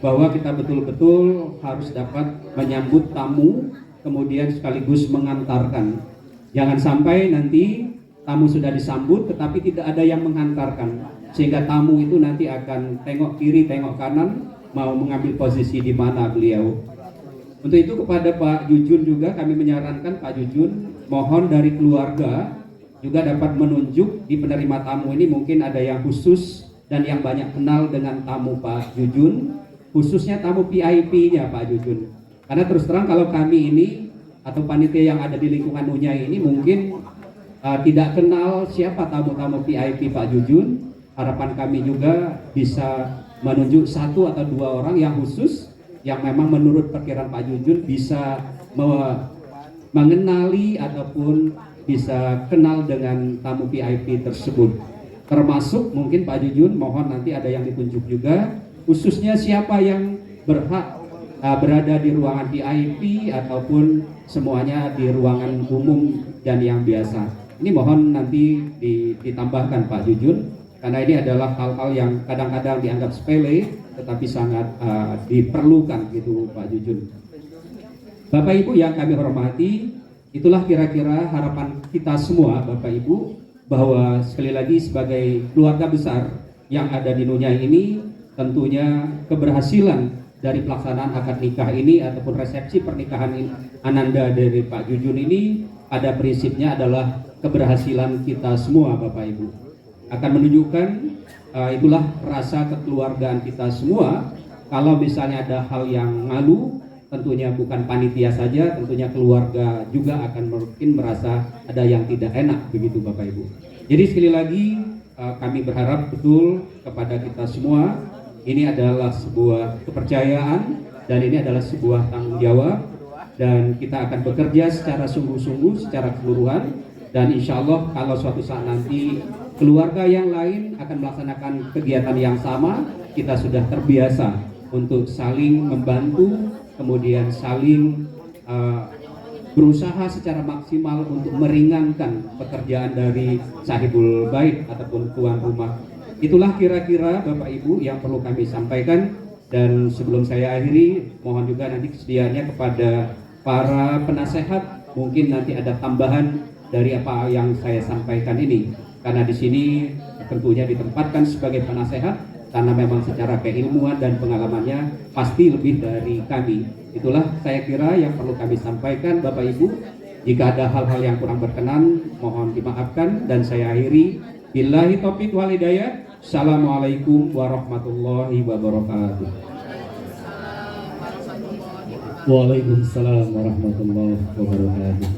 bahwa kita betul-betul harus dapat menyambut tamu kemudian sekaligus mengantarkan. Jangan sampai nanti tamu sudah disambut tetapi tidak ada yang mengantarkan, sehingga tamu itu nanti akan tengok kiri, tengok kanan, mau mengambil posisi di mana beliau. Untuk itu kepada Pak Jujun juga kami menyarankan Pak Jujun, mohon dari keluarga juga dapat menunjuk di penerima tamu ini mungkin ada yang khusus dan yang banyak kenal dengan tamu Pak Jujun, khususnya tamu VIP-nya Pak Jujun. Karena terus terang kalau kami ini atau panitia yang ada di lingkungan Unyai ini mungkin tidak kenal siapa tamu-tamu VIP Pak Jujun. Harapan kami juga bisa menunjuk 1 atau 2 orang yang khusus yang memang menurut perkiraan Pak Jujun bisa mengenali ataupun bisa kenal dengan tamu VIP tersebut. Termasuk mungkin Pak Jujun mohon nanti ada yang ditunjuk juga khususnya siapa yang berhak berada di ruangan VIP ataupun semuanya di ruangan umum dan yang biasa. Ini mohon nanti ditambahkan Pak Jujun. Karena ini adalah hal-hal yang kadang-kadang dianggap sepele, tetapi sangat diperlukan gitu Pak Jujun. Bapak Ibu yang kami hormati, itulah kira-kira harapan kita semua Bapak Ibu, bahwa sekali lagi sebagai keluarga besar yang ada di Nunyai ini, tentunya keberhasilan dari pelaksanaan akad nikah ini ataupun resepsi pernikahan Ananda dari Pak Jujun ini, pada prinsipnya adalah keberhasilan kita semua Bapak Ibu. Akan menunjukkan itulah rasa kekeluargaan kita semua. Kalau misalnya ada hal yang malu, tentunya bukan panitia saja, tentunya keluarga juga akan mungkin merasa ada yang tidak enak begitu Bapak Ibu. Jadi sekali lagi kami berharap betul kepada kita semua, ini adalah sebuah kepercayaan dan ini adalah sebuah tanggung jawab, dan kita akan bekerja secara sungguh-sungguh secara keseluruhan. Dan insya Allah kalau suatu saat nanti keluarga yang lain akan melaksanakan kegiatan yang sama, kita sudah terbiasa untuk saling membantu, kemudian saling berusaha secara maksimal untuk meringankan pekerjaan dari sahibul bait ataupun tuan rumah. Itulah kira-kira Bapak Ibu yang perlu kami sampaikan. Dan sebelum saya akhiri, mohon juga nanti kesediaannya kepada para penasehat, mungkin nanti ada tambahan dari apa yang saya sampaikan ini, karena di sini tentunya ditempatkan sebagai penasehat karena memang secara keilmuan dan pengalamannya pasti lebih dari kami. Itulah saya kira yang perlu kami sampaikan Bapak Ibu. Jika ada hal-hal yang kurang berkenan, mohon dimaafkan dan saya akhiri. Billahi taufiq wal hidayah. Assalamualaikum warahmatullahi wabarakatuh. Waalaikumsalam warahmatullahi wabarakatuh.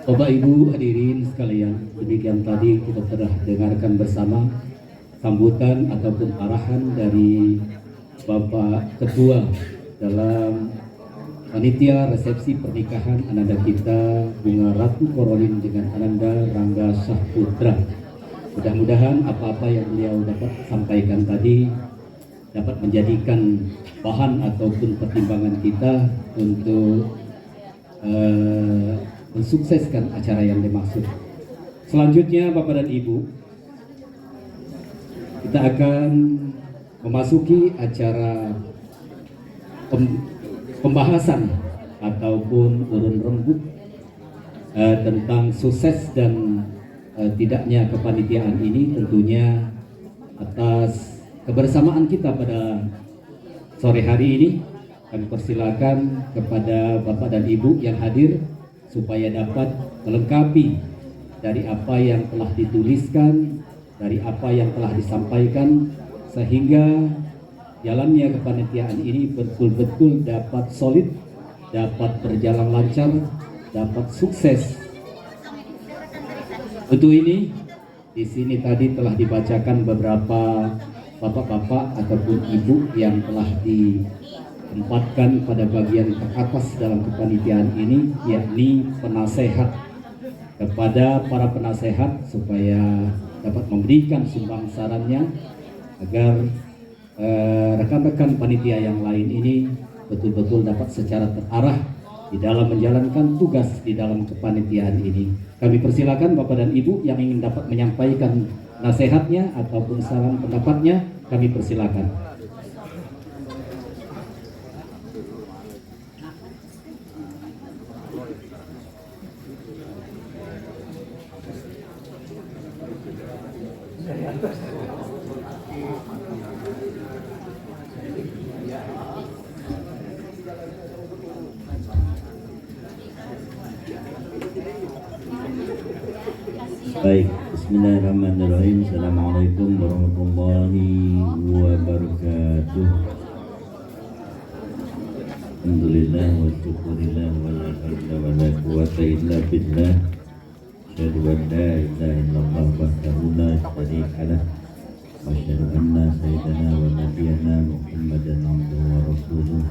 Bapak Ibu hadirin sekalian, demikian tadi kita telah dengarkan bersama sambutan ataupun arahan dari Bapak Ketua dalam panitia resepsi pernikahan Ananda kita Bunga Ratu Korolin dengan Ananda Rangga Syahputra. Mudah-mudahan apa-apa yang beliau dapat sampaikan tadi dapat menjadikan bahan ataupun pertimbangan kita untuk mensukseskan acara yang dimaksud. Selanjutnya Bapak dan Ibu, kita akan memasuki acara pembahasan ataupun urun rembuk tentang sukses dan tidaknya kepanitiaan ini, tentunya atas kebersamaan kita pada sore hari ini. Kami persilakan kepada Bapak dan Ibu yang hadir supaya dapat melengkapi dari apa yang telah dituliskan, dari apa yang telah disampaikan, sehingga jalannya kepanitiaan ini betul-betul dapat solid, dapat berjalan lancar, dapat sukses. Untuk ini, di sini tadi telah dibacakan beberapa bapak-bapak ataupun ibu yang telah ditempatkan pada bagian teratas dalam kepanitiaan ini, yakni penasehat. Kepada para penasehat supaya dapat memberikan sumbang sarannya agar rekan-rekan panitia yang lain ini betul-betul dapat secara terarah di dalam menjalankan tugas di dalam kepanitiaan ini. Kami persilakan Bapak dan Ibu yang ingin dapat menyampaikan nasihatnya ataupun saran pendapatnya, kami persilakan. Baik, bismillahirrahmanirrahim. Assalamualaikum warahmatullahi wabarakatuh. Alhamdulillah wa syukurillah wa la hawla wa la quwwata illa billah. Asyhadu an la ilaha illallah wahdahu la syarika lah. Wa asyhadu anna sayyidana wa nabiyyana Muhammadan abduhu wa rasuluh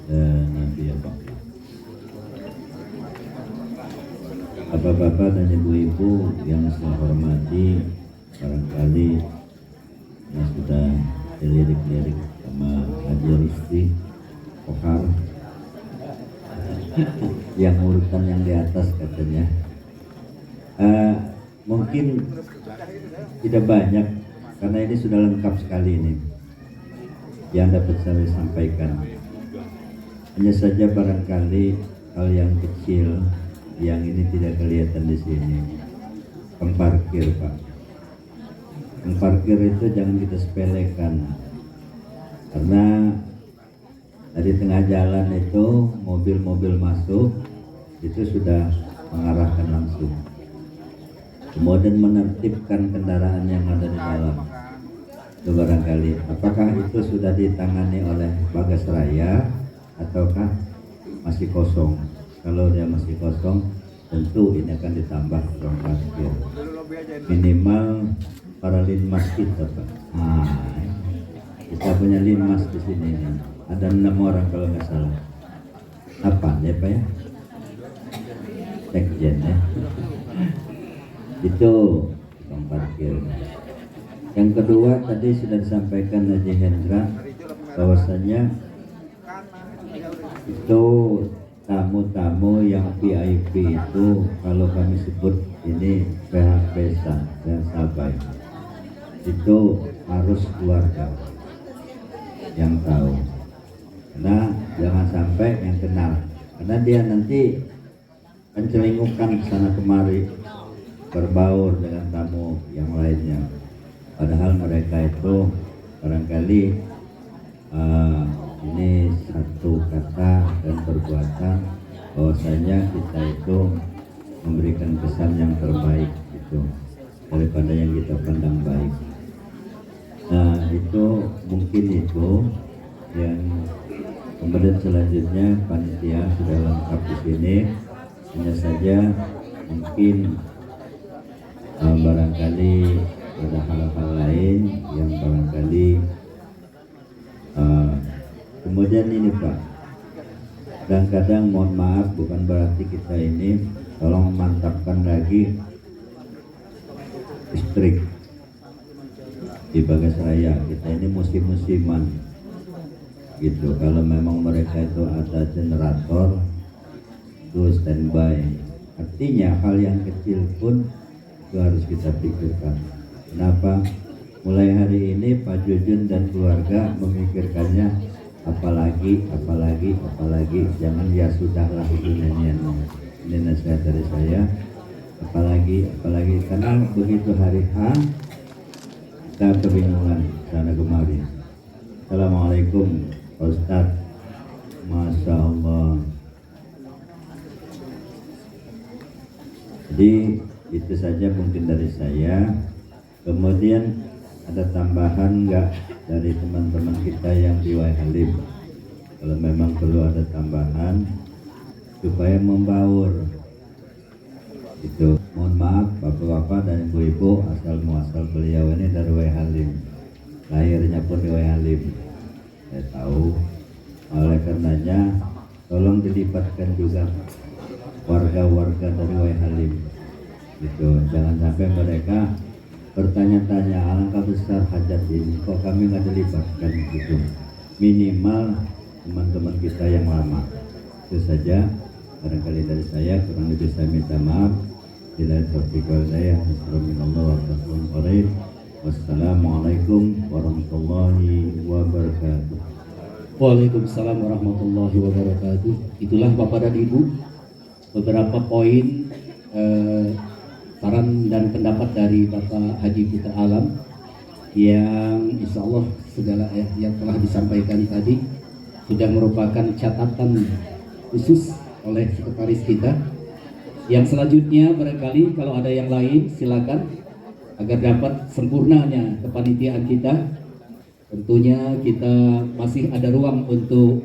la nabiyya ba'da. Bapak-bapak dan ibu-ibu yang saya hormati, barangkali yang sudah dilirik-lirik sama Haji Rusti Pokar yang urutan yang di atas katanya, mungkin tidak banyak karena ini sudah lengkap sekali ini yang dapat saya sampaikan. Hanya saja barangkali hal yang kecil yang ini tidak kelihatan di sini. Pemparkir, Pak. Pemparkir itu jangan kita sepelekan, karena dari tengah jalan itu mobil-mobil masuk itu sudah mengarahkan langsung, kemudian menertibkan kendaraan yang ada di dalam. Itu barangkali apakah itu sudah ditangani oleh Bagas Raya ataukah masih kosong? Kalau dia masih kosong, tentu ini akan ditambah ruang parkir. Minimal para linmas kita, Pak. Nah, kita punya linmas di sini. Ada 6 orang kalau nggak salah. Apa ya, Pak ya? Sekjen ya. Itu ruang parkir. Yang kedua tadi sudah disampaikan Haji Hendra bahwasanya itu tamu-tamu yang VIP itu kalau kami sebut ini PHP-san dan sahabat itu harus keluarga yang tahu, karena jangan sampai yang kenal, karena dia nanti mencelingukkan sana kemari berbaur dengan tamu yang lainnya, padahal mereka itu barangkali ini satu kata dan perbuatan bahwasanya kita itu memberikan kesan yang terbaik gitu daripada yang kita pandang baik. Nah itu mungkin itu yang kemudian selanjutnya panitia sudah lengkap di sini, hanya saja mungkin barangkali ada hal-hal lain yang barangkali kemudian ini Pak, kadang-kadang mohon maaf bukan berarti kita ini tolong mantapkan lagi listrik di Bagas Raya. Kita ini musim-musiman gitu. Kalau memang mereka itu ada generator itu standby, artinya hal yang kecil pun itu harus kita pikirkan. Kenapa? Mulai hari ini Pak Jujun dan keluarga memikirkannya apalagi, jangan ya sudahlah itu nyanyiannya. Ini nasihat dari saya. Apalagi karena begitu hari H kita kebingungan sana kemari. Assalamualaikum Pak Ustaz. Masya Allah. Jadi itu saja mungkin dari saya. Kemudian ada tambahan enggak dari teman-teman kita yang di Wai Halim? Kalau memang perlu ada tambahan supaya membaur itu. Mohon maaf bapak-bapak dan ibu-ibu, asal muasal beliau ini dari Wai Halim, lahirnya pun di Wai Halim, saya tahu. Oleh karenanya tolong dilibatkan juga warga-warga dari Wai Halim gitu. Jangan sampai mereka bertanya-tanya alangkah besar hajat ini kok kami nggak dilibatkan gitu. Minimal teman-teman kita yang lama. Itu saja barangkali dari saya, kurang lebih saya minta maaf. Bila taufiq wal hidayah, wassalamualaikum warahmatullahi wabarakatuh. Waalaikumsalam warahmatullahi wabarakatuh. Itulah Bapak dan Ibu beberapa poin saran dan pendapat dari Bapak Haji Putra Alam yang insya Allah segala yang telah disampaikan tadi sudah merupakan catatan khusus oleh sekretaris kita. Yang selanjutnya barangkali kalau ada yang lain silakan, agar dapat sempurnanya kepanitiaan kita. Tentunya kita masih ada ruang untuk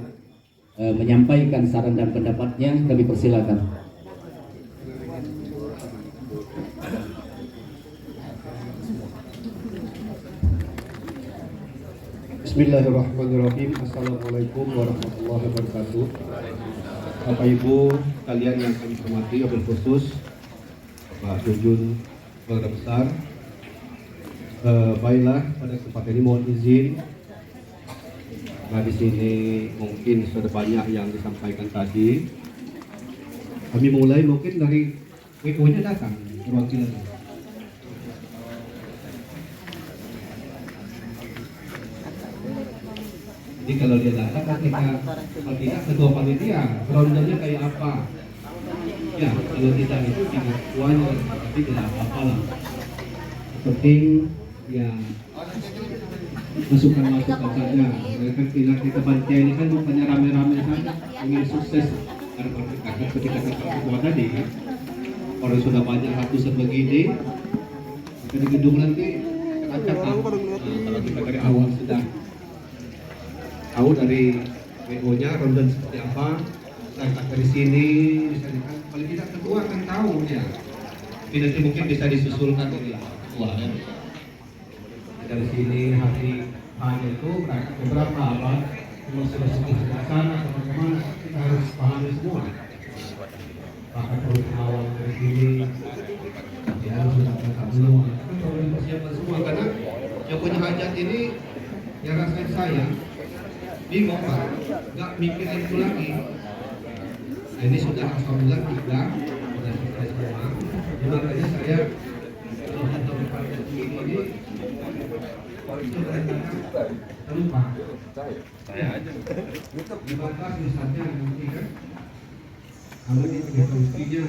menyampaikan saran dan pendapatnya, kami persilakan. Bismillahirrahmanirrahim. Assalamualaikum warahmatullahi wabarakatuh. Bapak Ibu kalian yang kami hormati, wabil khusus Pak Jujun keluarga besar. Baiklah, pada kesempatan ini mohon izin. Nah, di sini mungkin sudah banyak yang disampaikan tadi. Kami mulai mungkin dari WO-nya datang perwakilannya. Jadi kalau dia datang kan kita tidak ketua panitia, rondonya kayak apa? Ya, kalau tidak itu tidak semuanya, tapi tidak apa-apa lah. Penting ya masukan-masukan saja. Mereka bilang kita panitia ini kan bukannya rame-rame saja, ingin sukses. Karena ketika ketua tadi, orang sudah banyak ratusan begini, di gedung nanti acak-acak. Kalau kita dari awal sudah tahu dari WO-nya ronde seperti apa, kita dari sini misalnya kan paling tidak ketua kan tahu ya. Tapi nanti mungkin bisa disusulkan dari ketua kan. Dari sini hari hanya itu beberapa apa cuma sudah sebelah sana atau bagaimana, kita harus pahami semua. Bahkan perlu awal dari sini ya harus sudah lengkap semua. Kita perlu dipersiapkan semua karena yang punya hajat ini yang rasain saya bingung Pak, nggak mikirin itu lagi. Nah, ini sudah alhamdulillah kita sudah selesai semua. Jadi makanya saya ini itu berantakan lupa. Saya aja. Dibatas misalnya nanti kan, kalau ini mestinya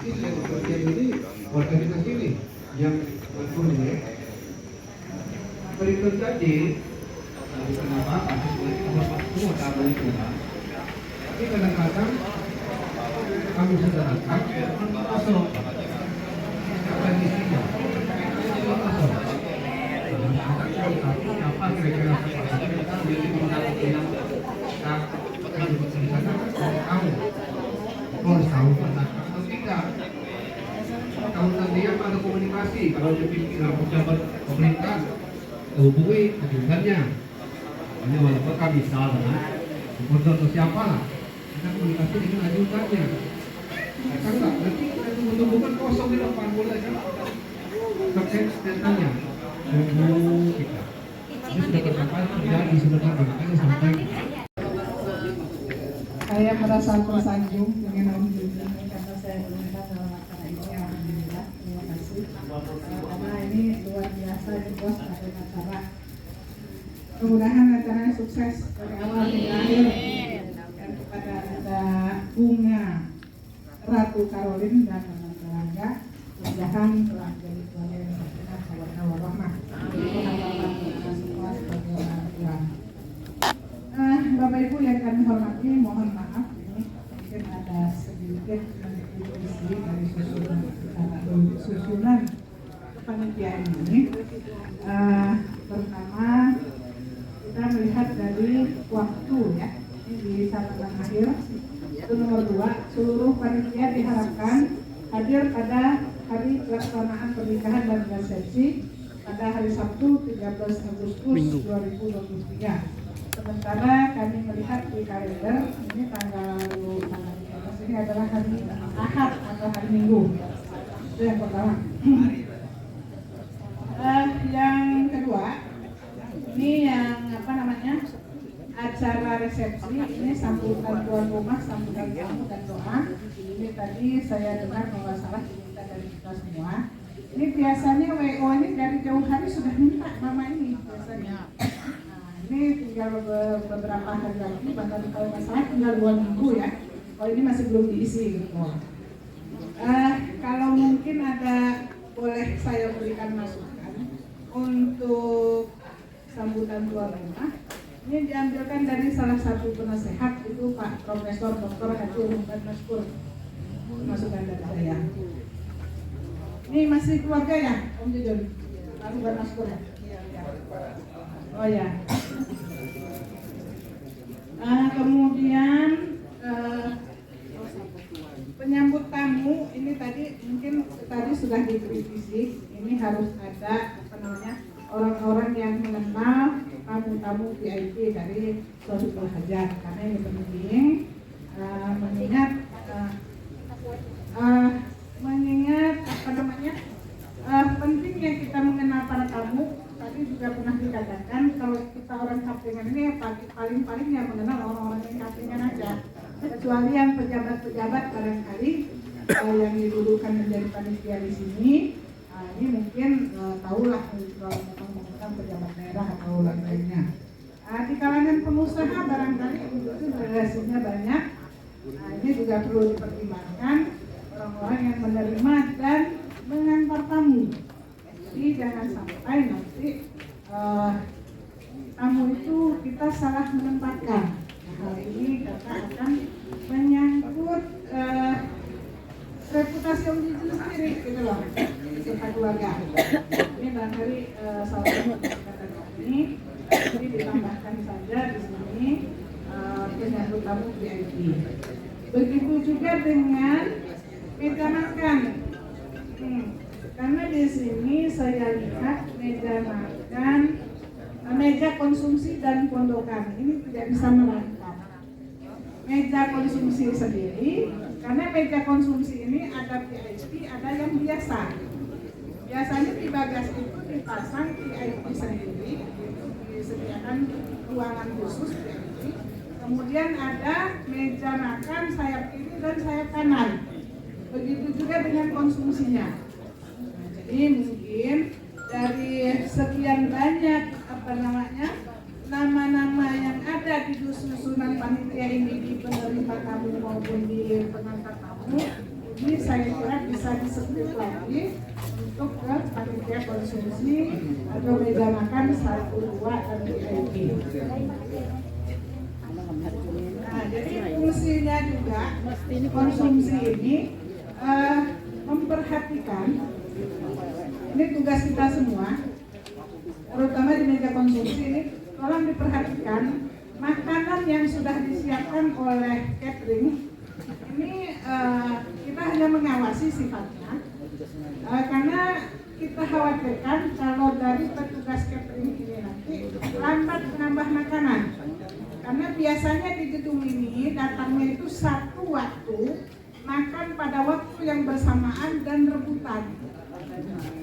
ini saya bagian ini organisasi ini yang ngatur ini. beri terjadi kenapa pasti sebenarnya hormat semua tak boleh kurang. Tapi kadang-kadang kami sudah datang kosong. Apa isinya? Kosong. Apa kira-kira kita jadi menggunakan bilang tahu harus tahu atau tidak. Kalau nanti ada komunikasi, kalau pimpinan pejabat pemerintah hubungi ajudannya. Hanya walaupun kami salah, supporter atau siapa lah, kita komunikasi dengan ajudannya. Kita enggak, nanti kita menunggukan kosong di depan boleh kan? Terkait statementnya, tunggu kita. Ini sudah tercapai terjadi sebenarnya, makanya sampai. Saya merasa tersanjung dengan Om Juni karena saya diundang dalam acara ini. Alhamdulillah, terima kasih. Karena ini luar biasa di bos ada acara. Mudah-mudahan acaranya sukses dari awal hingga akhir. Dan kepada ada Bunga Ratu Karolin dan teman Telaga, mudah-mudahan telah jadi keluarga yang berkenan kawan-kawan rahmat. Semua sebagai orang tua. Bapak Ibu yang kami hormati, mohon maaf ini mungkin ada sedikit isi dari susunan panitia ini. Pertama kita melihat dari waktu ya, ini di catatan akhir. Itu nomor 2, seluruh panitia diharapkan hadir pada hari pelaksanaan pernikahan dan resepsi pada hari Sabtu 13 Agustus 2023. Sementara kami melihat di kalender ini tanggal ini adalah hari Ahad atau hari Minggu. Itu yang pertama. Yang kedua, ini yang acara resepsi ini sambutan tuan rumah, sambutan tamu dan doa. Ini tadi saya dengar kalau salah diminta dari kita semua. Ini biasanya WO ini dari jauh hari sudah minta nama ini biasanya. Ini tinggal beberapa hari lagi, bahkan kalau nggak salah tinggal 2 minggu ya. Kalau ini masih belum diisi gitu. Kalau mungkin ada, boleh saya berikan masukan untuk sambutan tuan rumah. Ini diambilkan dari salah satu penasehat itu Pak Profesor Dr. Haji Rumpan Maskur. Masukan dari saya. Ini masih keluarga ya, Om Jujun? Pak Rumpan Maskur ya? Oh ya. Kemudian penyambut tamu ini tadi mungkin sudah dikritisi. Ini harus ada orang-orang yang mengenal tamu-tamu VIP dari suatu hajat, karena ini penting mengingat pentingnya kita mengenal para tamu. Tadi juga pernah dikatakan kalau kita orang kaplingan ini paling yang mengenal orang-orang yang kaplingan aja, kecuali yang pejabat-pejabat barangkali yang didudukan menjadi panitia di sini. Ini mungkin tahulah kalau memang pejabat daerah atau lain-lainnya. Di kalangan pengusaha barangkali itu relasinya banyak. Ini juga perlu dipertimbangkan orang-orang yang menerima dan mengantar tamu. Jadi jangan sampai nanti tamu itu kita salah menempatkan. Hal ini akan menyangkut reputasi Om Jujun sendiri gitu loh, serta keluarga. Ini barangkali salah satu kata kami. Jadi ditambahkan saja di sini penyambut tamu VIP. Begitu juga dengan meja makan. Karena di sini saya lihat meja makan, meja konsumsi dan pondokan ini tidak bisa merangkap. Meja konsumsi sendiri, karena meja konsumsi ini ada VIP, ada yang biasa. Biasanya di bagasi itu dipasang VIP sendiri, disediakan ruangan khusus VIP. Kemudian ada meja makan sayap kiri dan sayap kanan. Begitu juga dengan konsumsinya. Jadi mungkin dari sekian banyak nama-nama yang ada di susunan panitia ini, di penerima tamu maupun di pengangkat tamu, ini saya kira bisa disebut lagi untuk ke panitia konsumsi atau meja makan 1, 2, dan VIP. Nah, jadi fungsinya juga konsumsi ini memperhatikan, ini tugas kita semua, terutama di meja konsumsi ini, tolong diperhatikan makanan yang sudah disiapkan oleh catering. Ini kita hanya mengawasi sifatnya, karena kita khawatirkan kalau dari petugas catering ini nanti lambat menambah makanan. Karena biasanya di gedung ini datangnya itu satu waktu, makan pada waktu yang bersamaan dan rebutan.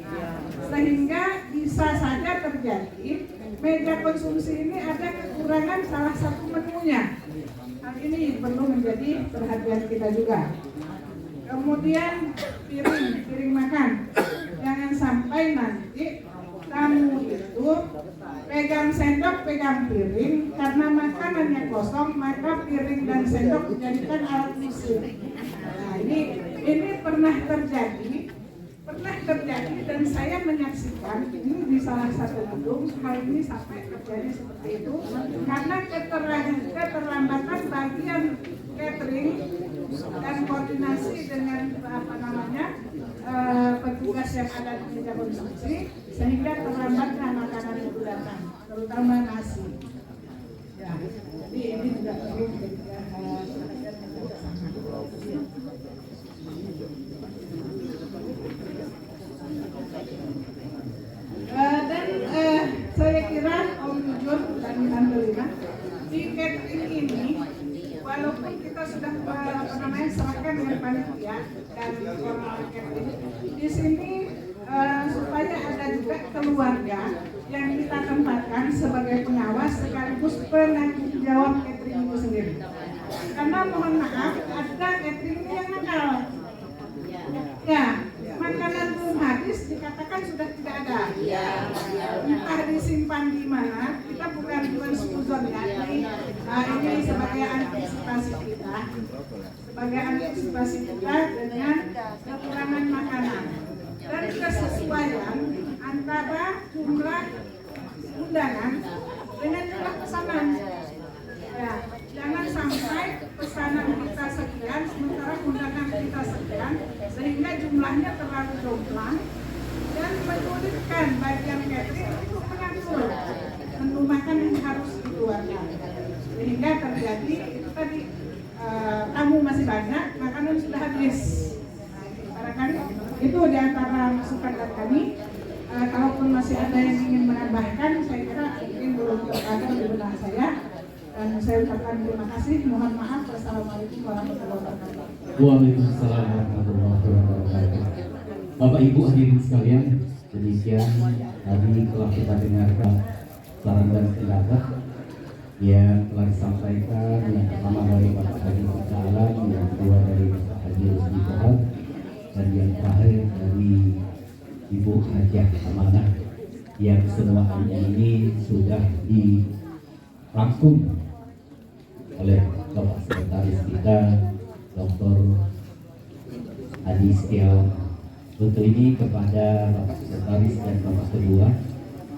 Nah, sehingga bisa saja terjadi meja konsumsi ini ada kekurangan salah satu menunya. Hal ini perlu menjadi perhatian kita juga. Kemudian piring makan, jangan sampai nanti tamu itu pegang sendok, pegang piring, karena makanannya kosong, maka piring dan sendok dijadikan alat musik. Nah, ini pernah terjadi dan saya menyaksikan ini di salah satu gedung, hal ini sampai terjadi seperti itu karena keterlambatan bagian catering dan koordinasi dengan petugas yang ada di meja konsumsi, sehingga terlambatnya makanan itu datang, terutama nasi. Ya, jadi ini juga perlu menjadi perhatian yang bersama. Dan saya kira Om Jujur dan Tante Lina, di catering ini walaupun kita sudah serahkan dengan panitia dan orang catering, di sini supaya ada juga keluarga yang kita tempatkan sebagai pengawas sekaligus penanggung jawab catering itu sendiri. Karena mohon maaf, ada catering yang nakal. Ya, makanan belum habis dikatakan sudah tidak ada. Entah disimpan di mana, kita bukan suzon ya. Ini sebagai antisipasi kita, dengan kekurangan makanan dan kesesuaian antara jumlah undangan dengan jumlah pesanan. Ya, jangan sampai pesanan kita sekian sementara undangan kita sekian, sehingga jumlahnya terlalu jomplang dan menyulitkan bagian catering untuk mengatur menu makan yang harus dikeluarkan, sehingga terjadi itu tadi tamu masih banyak, makanan sudah habis. Barangkali itu diantara masukan dari kami. Kalaupun masih ada yang ingin menambahkan, saya kira mungkin belum terkadang di benak saya. Dan saya ucapkan terima kasih. Mohon maaf. Wassalamualaikum warahmatullahi wabarakatuh. Waalaikumsalam warahmatullahi wabarakatuh. Bapak Ibu hadirin sekalian, demikian tadi telah kita dengarkan saran dan pendapat yang telah disampaikan, yang pertama dari Bapak Haji Alam, yang kedua dari Bapak Haji Rusdi Kohab, dan yang terakhir dari Ibu Hajah Amanah, yang semua ini sudah dirangkum oleh Bapak Sekretaris kita, Dr. Adi Setiawan. Untuk ini kepada Bapak Sekretaris dan Bapak Kedua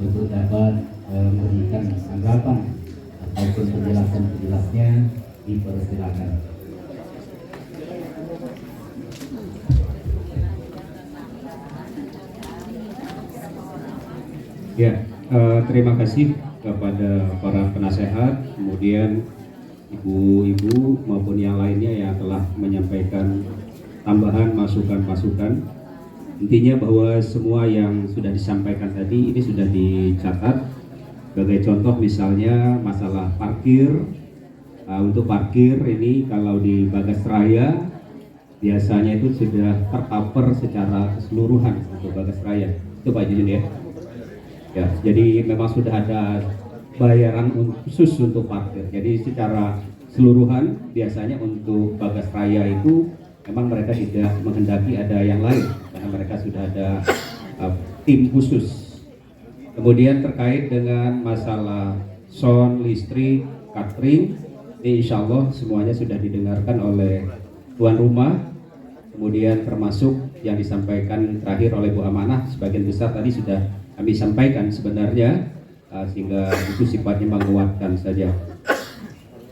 untuk dapat memberikan tanggapan ataupun penjelasan-penjelasnya, dipersilakan. Ya, terima kasih kepada para penasehat, kemudian ibu-ibu maupun yang lainnya yang telah menyampaikan tambahan masukan-masukan. Intinya bahwa semua yang sudah disampaikan tadi ini sudah dicatat. Sebagai contoh misalnya masalah parkir. Untuk parkir ini kalau di Bagas Raya biasanya itu sudah tercover secara keseluruhan untuk Bagas Raya. Itu Pak Jujun ya. Ya, jadi memang sudah ada bayaran khusus untuk parkir. Jadi secara keseluruhan biasanya untuk Bagas Raya itu memang mereka tidak menghendaki ada yang lain karena mereka sudah ada tim khusus. Kemudian terkait dengan masalah sound, listrik, catering, ini insya Allah semuanya sudah didengarkan oleh tuan rumah. Kemudian termasuk yang disampaikan terakhir oleh Bu Amanah sebagian besar tadi sudah kami sampaikan sebenarnya, sehingga itu sifatnya menguatkan saja.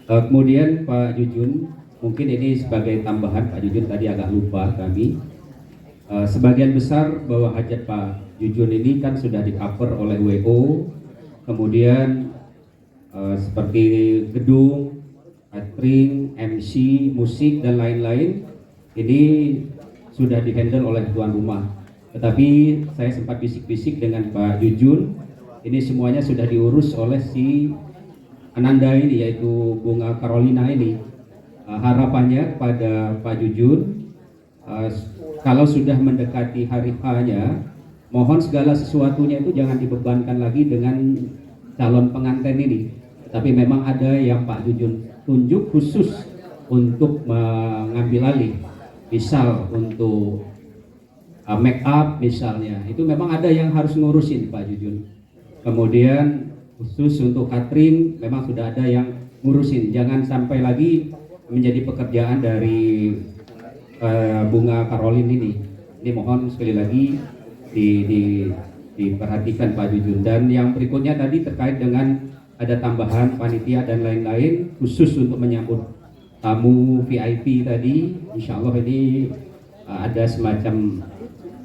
Kemudian Pak Jujun, mungkin ini sebagai tambahan, Pak Jujun tadi agak lupa kami. Sebagian besar bahwa hajat Pak Jujun ini kan sudah di-cover oleh WO, kemudian seperti gedung, catering, MC, musik dan lain-lain ini sudah dihandle oleh tuan rumah. Tetapi saya sempat bisik-bisik dengan Pak Jujun, ini semuanya sudah diurus oleh si Ananda ini, yaitu Bunga Carolina ini. Harapannya kepada Pak Jujun, kalau sudah mendekati hari H-nya, mohon segala sesuatunya itu jangan dibebankan lagi dengan calon pengantin ini. Tapi memang ada yang Pak Jujun tunjuk khusus untuk mengambil alih, misal untuk make up misalnya, itu memang ada yang harus ngurusin Pak Jujun. Kemudian khusus untuk catering memang sudah ada yang ngurusin. Jangan sampai lagi menjadi pekerjaan dari Bunga Caroline ini. Ini mohon sekali lagi diperhatikan Pak Jujun. Dan yang berikutnya tadi terkait dengan ada tambahan panitia dan lain-lain khusus untuk menyambut tamu VIP tadi. Insya Allah ini ada semacam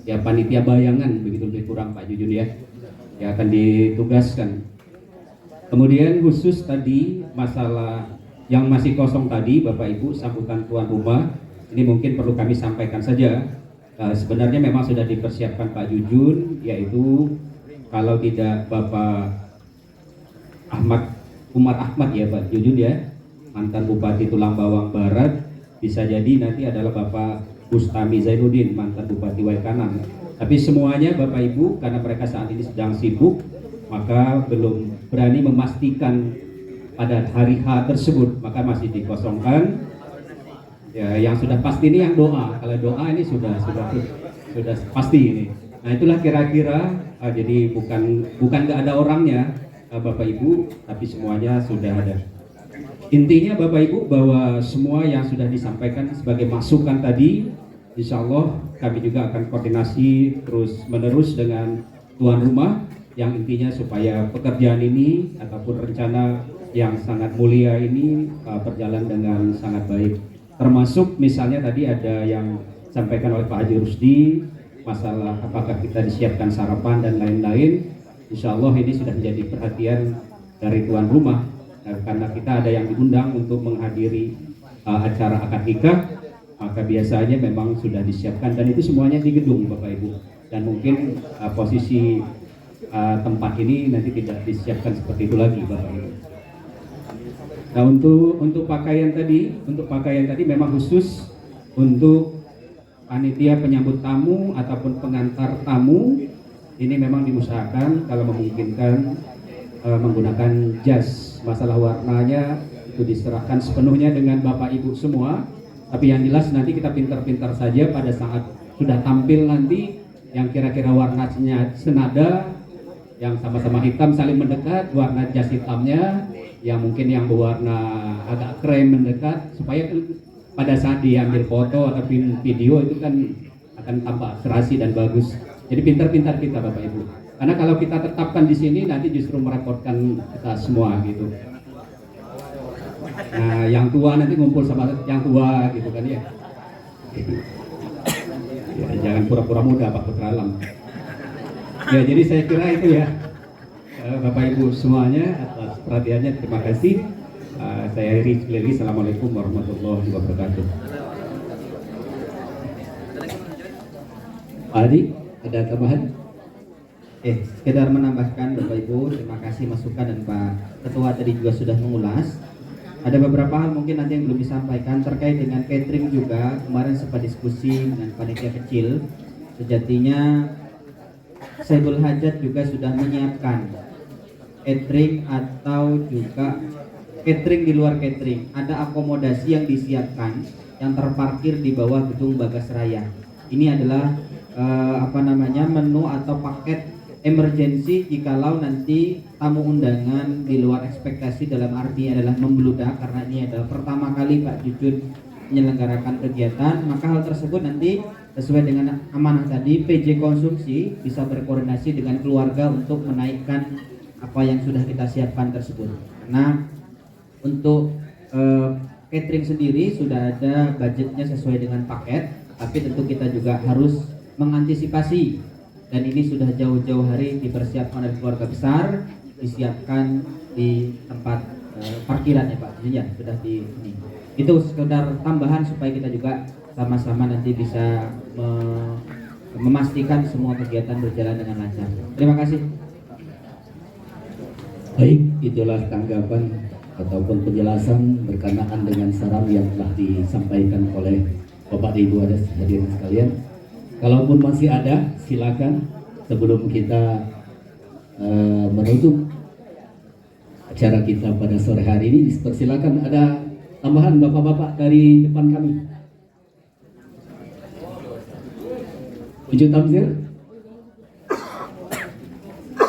ya panitia bayangan, begitu lebih kurang Pak Jujun ya, yang akan ditugaskan. Kemudian khusus tadi masalah yang masih kosong tadi Bapak Ibu sambutan tuan rumah, ini mungkin perlu kami sampaikan saja. Sebenarnya memang sudah dipersiapkan Pak Jujun, yaitu kalau tidak Bapak Umar Ahmad ya Pak Jujun ya, mantan Bupati Tulang Bawang Barat, bisa jadi nanti adalah Bapak Bustami Zainuddin, mantan Bupati Waikanan. Tapi semuanya Bapak Ibu karena mereka saat ini sedang sibuk, maka belum berani memastikan pada hari H tersebut, maka masih dikosongkan. Ya, yang sudah pasti ini yang doa. Kalau doa ini sudah pasti ini. Nah itulah kira-kira. Jadi bukan nggak ada orangnya Bapak Ibu, tapi semuanya sudah ada. Intinya Bapak Ibu bahwa semua yang sudah disampaikan sebagai masukan tadi, insya Allah kami juga akan koordinasi terus menerus dengan tuan rumah, yang intinya supaya pekerjaan ini ataupun rencana yang sangat mulia ini berjalan dengan sangat baik. Termasuk misalnya tadi ada yang disampaikan oleh Pak Haji Rusdi, masalah apakah kita disiapkan sarapan dan lain-lain. Insya Allah ini sudah menjadi perhatian dari tuan rumah, karena kita ada yang diundang untuk menghadiri acara akad nikah, maka biasanya memang sudah disiapkan dan itu semuanya di gedung Bapak Ibu. Dan mungkin posisi tempat ini nanti tidak disiapkan seperti itu lagi Bapak Ibu. Nah untuk pakaian tadi memang khusus untuk panitia penyambut tamu ataupun pengantar tamu, ini memang diusahakan kalau memungkinkan menggunakan jas. Masalah warnanya itu diserahkan sepenuhnya dengan Bapak Ibu semua. Tapi yang jelas nanti kita pintar-pintar saja pada saat sudah tampil nanti yang kira-kira warnanya senada, yang sama-sama hitam saling mendekat, warna jas hitamnya, yang mungkin yang berwarna agak krem mendekat, supaya pada saat diambil foto atau video itu kan akan tampak serasi dan bagus. Jadi pintar-pintar kita Bapak Ibu. Karena kalau kita tetapkan di sini nanti justru merepotkan kita semua gitu. Nah, yang tua nanti ngumpul sama yang tua gitu kan ya. Ya jangan pura-pura muda Pak Putra Alam. Ya jadi saya kira itu ya. Bapak Ibu semuanya atas perhatiannya, terima kasih. Saya akhiri sekali lagi. Assalamualaikum warahmatullahi wabarakatuh. Pak Adi, ada tambahan? Sekedar menambahkan Bapak Ibu, terima kasih masukan dan Pak Ketua tadi juga sudah mengulas. Ada beberapa hal mungkin nanti yang belum disampaikan terkait dengan catering juga. Kemarin sempat diskusi dengan panitia kecil. Sejatinya Saibul Hajat juga sudah menyiapkan catering atau juga catering di luar catering. Ada akomodasi yang disiapkan yang terparkir di bawah gedung Bagas Raya. Ini adalah menu atau paket emergency jikalau nanti tamu undangan di luar ekspektasi, dalam arti adalah membludak, karena ini adalah pertama kali Pak Jujun menyelenggarakan kegiatan, maka hal tersebut nanti sesuai dengan amanah tadi, PJ konsumsi bisa berkoordinasi dengan keluarga untuk menaikkan apa yang sudah kita siapkan tersebut. Karena untuk catering sendiri sudah ada budgetnya sesuai dengan paket, tapi tentu kita juga harus mengantisipasi, dan ini sudah jauh-jauh hari dipersiapkan oleh keluarga besar, disiapkan di tempat parkiran ya Pak, ya sudah di ini. Itu sekedar tambahan supaya kita juga sama-sama nanti bisa memastikan semua kegiatan berjalan dengan lancar. Terima kasih. Baik, itulah tanggapan ataupun penjelasan berkenaan dengan saran yang telah disampaikan oleh Bapak Ibu hadirin sekalian. Kalaupun masih ada, silakan sebelum kita menutup acara kita pada sore hari ini. Persilakan, ada tambahan Bapak-bapak dari depan kami. Uju Tamzir,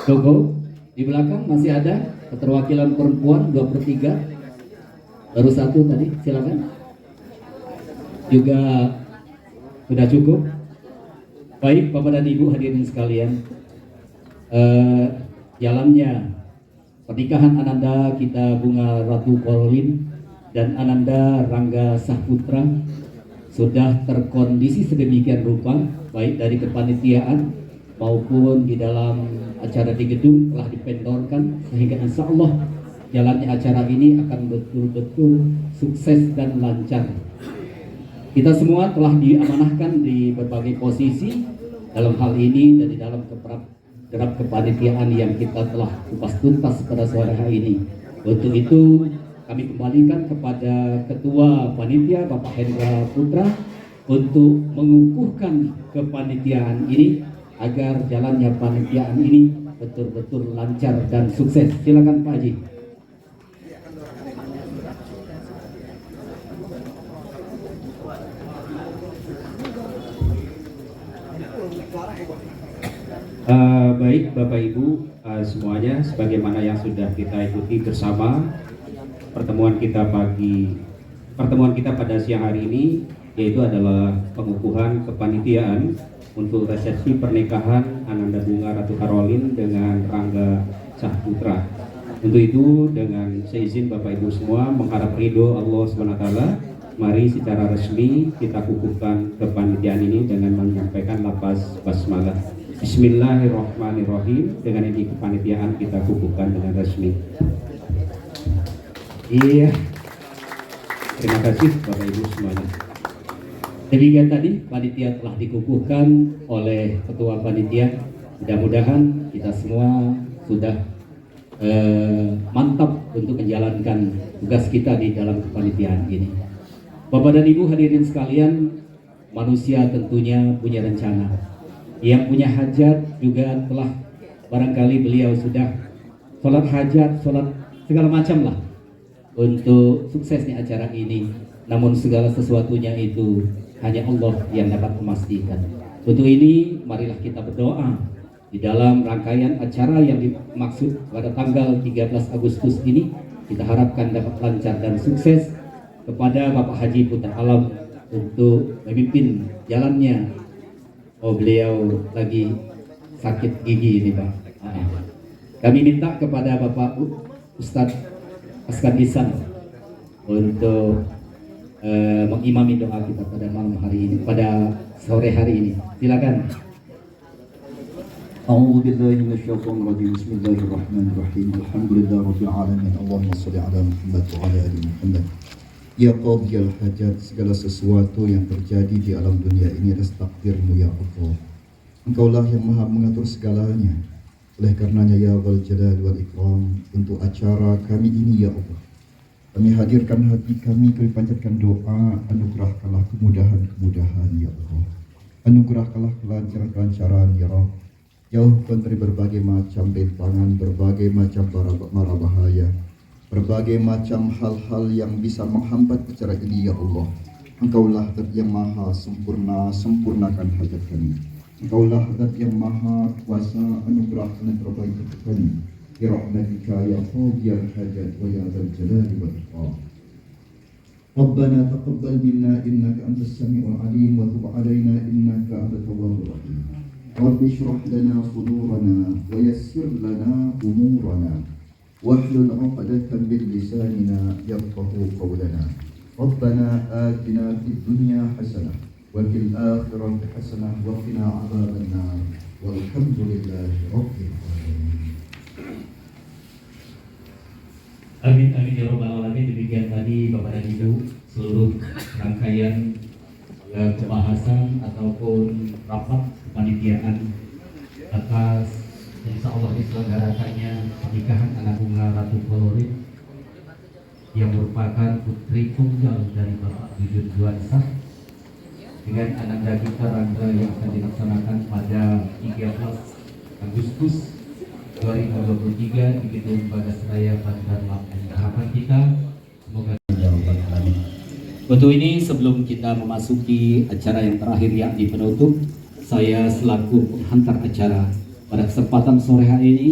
Gogo, di belakang masih ada keterwakilan perempuan 2/3, baru 1 tadi, silakan. Juga sudah cukup. Baik Bapak dan Ibu hadirin sekalian, jalannya pernikahan Ananda kita Bunga Ratu Korwin dan Ananda Rangga Saputra sudah terkondisi sedemikian rupa, baik dari kepanitiaan maupun di dalam acara di gedung telah dipendorkan, sehingga insya Allah jalannya acara ini akan betul-betul sukses dan lancar. Kita semua telah diamanahkan di berbagai posisi dalam hal ini dan di dalam derap kepanitiaan yang kita telah kupas tuntas pada sore hari ini. Untuk itu kami kembalikan kepada Ketua Panitia Bapak Hendra Putra untuk mengukuhkan kepanitiaan ini agar jalannya panitiaan ini betul-betul lancar dan sukses. Silakan Pak Haji. Baik Bapak Ibu semuanya, sebagaimana yang sudah kita ikuti bersama pertemuan kita pada siang hari ini, yaitu adalah pengukuhan kepanitiaan untuk resepsi pernikahan Ananda Bunga Ratu Karolin dengan Rangga Saputra. Untuk itu dengan seizin Bapak Ibu semua mengharap ridho Allah SWT, mari secara resmi kita kukuhkan kepanitiaan ini dengan menyampaikan lafaz basmalah. Bismillahirrahmanirrahim. Dengan ini kepanitiaan kita kukuhkan dengan resmi. Iya. Terima kasih Bapak Ibu semuanya. Demikian tadi panitia telah dikukuhkan oleh Ketua Panitia. Mudah-mudahan kita semua sudah mantap untuk menjalankan tugas kita di dalam kepanitiaan ini. Bapak dan Ibu hadirin sekalian, manusia tentunya punya rencana. Yang punya hajat juga telah barangkali beliau sudah sholat hajat, sholat segala macam lah untuk suksesnya acara ini. Namun segala sesuatunya itu hanya Allah yang dapat memastikan. Untuk ini marilah kita berdoa di dalam rangkaian acara yang dimaksud pada tanggal 13 Agustus ini. Kita harapkan dapat lancar dan sukses. Kepada Bapak Haji Putra Alam untuk memimpin jalannya. Oh, beliau lagi sakit gigi ini Pak. Kami minta kepada Bapak Ustadz Askar Ihsan untuk mengimami doa kita pada malam hari ini, pada sore hari ini. Silakan. أعوذ بالله من الشيطان الرجيم بسم الله الرحمن الرحيم الحمد لله رب العالمين اللهم صل على محمد وعلى آل محمد. Ya qadiyal hajat, segala sesuatu yang terjadi di alam dunia ini atas takdirmu ya Allah. Engkaulah yang maha mengatur segalanya. Oleh karenanya ya Dzal Jalal wal Ikram, untuk acara kami ini ya Allah, kami hadirkan hati kami panjatkan doa, anugerahkanlah kemudahan-kemudahan ya Allah. Anugerahkanlah kelancaran-kelancaran ya Rabb. Jauhkan dari berbagai macam rintangan, berbagai macam mara bahaya, berbagai macam hal-hal yang bisa menghambat acara ini ya Allah. Engkaulah Zat yang maha sempurna, sempurnakan hajat kami. Engkaulah Zat yang maha kuasa, anugerahkan yang terbaik untuk kami. Bi rahmatika ya qadiyal hajat wa ya Dzal Jalali wal Ikram. ربنا تقبل منا إنك أنت السميع العليم وتب علينا إنك أنت التواب الرحيم رب اشرح لنا صدورنا ويسر لنا أمورنا واحلل عقدة من لساننا يفقه قولنا ربنا آتنا في الدنيا حسنة وفي الآخرة حسنة وقنا عذاب النار والحمد لله رب العالمين. Amin amin ya robbal alamin. Demikian tadi Bapak dan Ibu seluruh rangkaian pembahasan ataupun rapat kepanitiaan atas insya Allah diselenggarakannya pernikahan anak bunga Ratu Kolorit yang merupakan putri tunggal dari Bapak Jujun Juansah dengan ananda kita Rangga yang akan dilaksanakan pada 13 Agustus 2023 di Gedung Bagasraya Bandar Lampung. Harapan kita semoga untuk ini sebelum kita memasuki acara yang terakhir yakni penutup, saya selaku penghantar acara pada kesempatan sore hari ini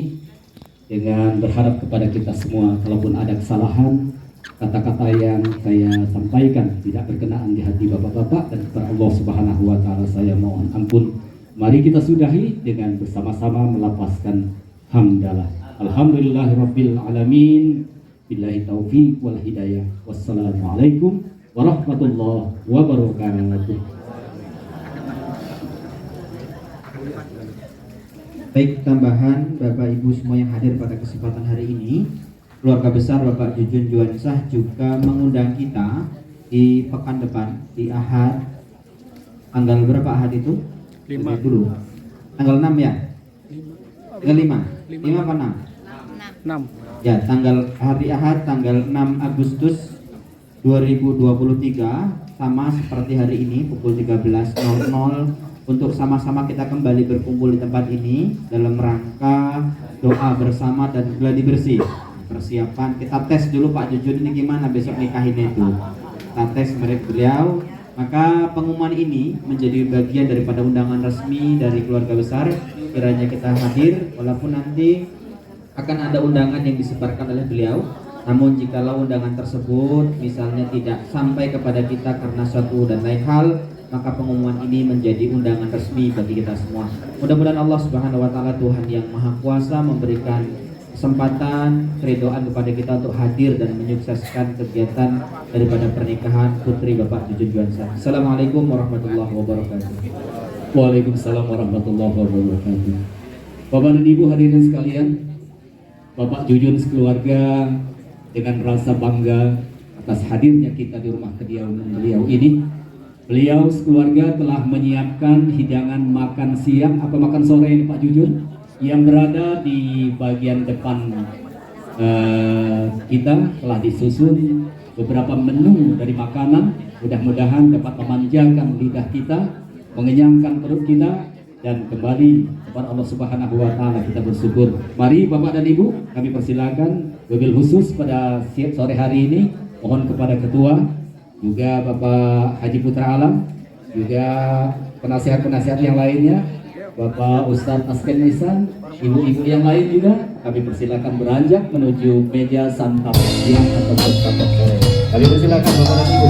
dengan berharap kepada kita semua, kalaupun ada kesalahan, kata-kata yang saya sampaikan tidak berkenaan di hati bapak-bapak dan kepada Allah Subhanahu wa taala saya mohon ampun. Mari kita sudahi dengan bersama-sama melapaskan hamdalah. Alhamdulillahirabbil alamin. Billahi taufiq wal hidayah. Wassalamualaikum warahmatullahi wabarakatuh. Baik, tambahan Bapak Ibu semua yang hadir pada kesempatan hari ini, keluarga besar Bapak Jujun Juansah juga mengundang kita di pekan depan di Ahad. Tanggal berapa Ahad itu? 5 dulu. Tanggal 6 ya? Tanggal 5. 5 apa 6? 6. Ya, tanggal hari Ahad tanggal 6 Agustus 2023 sama seperti hari ini pukul 13.00 untuk sama-sama kita kembali berkumpul di tempat ini dalam rangka doa bersama dan gladi bersih. Persiapan kita tes dulu Pak Jujun ini gimana besok nikahinnya itu. Kita tes mereka beliau. Maka pengumuman ini menjadi bagian daripada undangan resmi dari keluarga besar. Kiranya kita hadir walaupun nanti akan ada undangan yang disebarkan oleh beliau. Namun jikalau undangan tersebut misalnya tidak sampai kepada kita karena suatu dan lain hal, maka pengumuman ini menjadi undangan resmi bagi kita semua. Mudah-mudahan Allah Subhanahu wa taala Tuhan yang Maha Kuasa memberikan kesempatan, keridhaan kepada kita untuk hadir dan menyukseskan kegiatan daripada pernikahan putri Bapak Jujun Juansah. Assalamualaikum warahmatullahi wabarakatuh. Waalaikumsalam warahmatullahi wabarakatuh. Bapak dan Ibu hadirin sekalian, Bapak Jujun sekeluarga dengan rasa bangga atas hadirnya kita di rumah kediaman beliau ini. Beliau sekeluarga telah menyiapkan hidangan makan siang atau makan sore ini Pak Jujun yang berada di bagian depan kita telah disusun beberapa menu dari makanan. Mudah-mudahan dapat memanjakan lidah kita, mengenyangkan perut kita, dan kembali kepada Allah Subhanahu wa taala kita bersyukur. Mari Bapak dan Ibu, kami persilakan wabil khusus pada sore hari ini mohon kepada ketua juga Bapak Haji Putra Alam, juga penasihat-penasihat yang lainnya, Bapak Ustadz Asken Nisan, ibu-ibu yang lain juga kami persilakan beranjak menuju meja santap siang atau santap sore. Kami persilakan Bapak dan Ibu.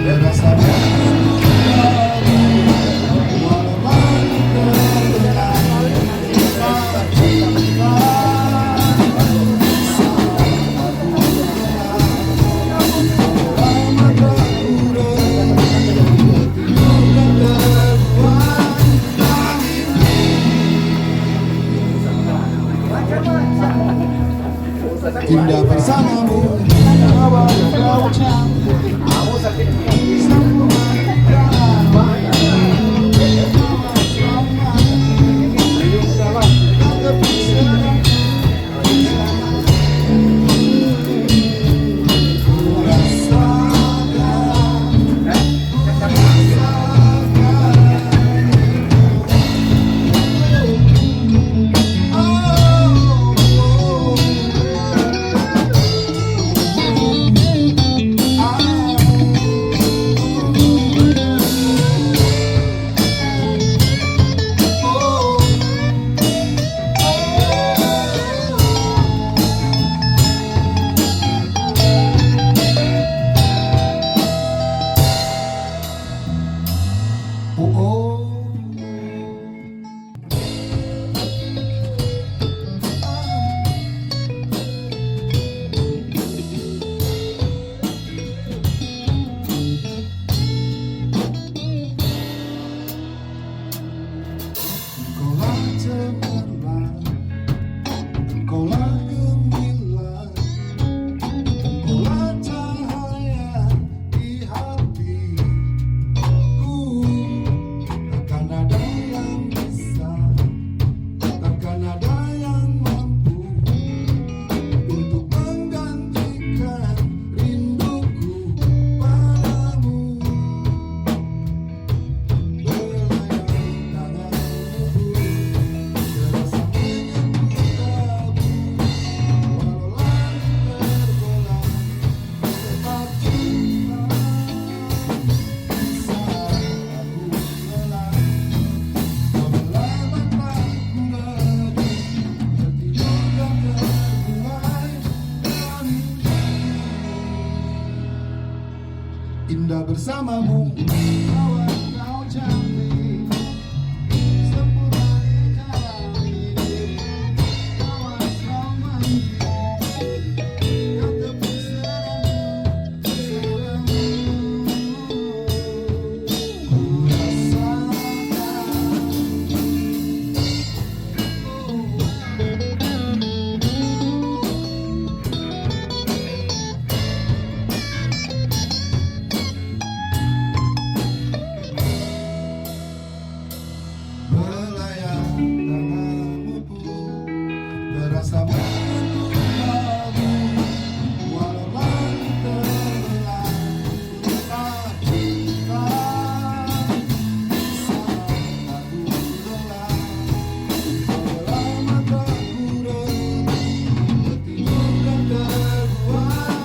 terasa indah bersamamu, awal kau cantik, sempurna indah bersamamu, awal kau cantik, sempurna di awal romantis, kau tepi serangmu, ku terasa menyentuh kalbu, walau langit terbelah, tapi tak saat aku lelah, sebelah mataku redup, tertidur dan terbuai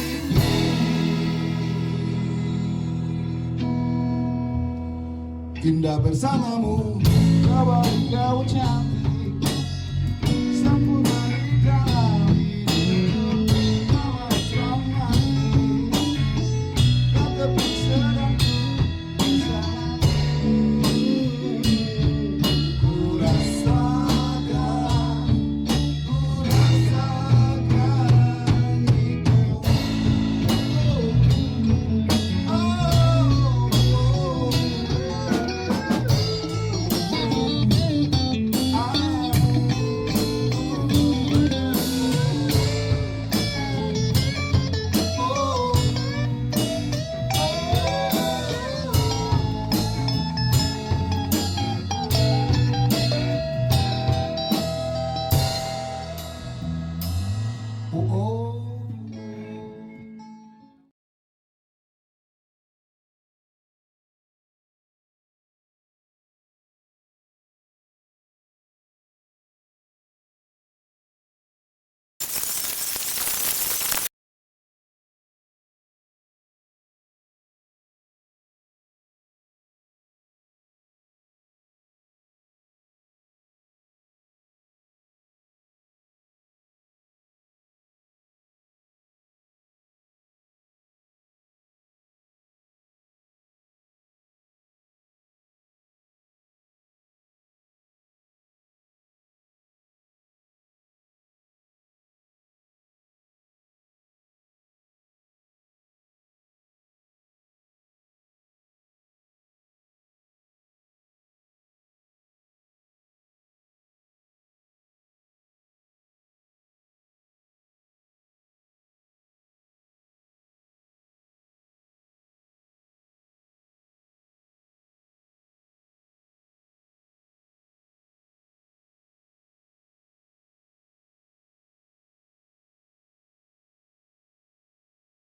mimpi. Indah bersamamu, kau cantik.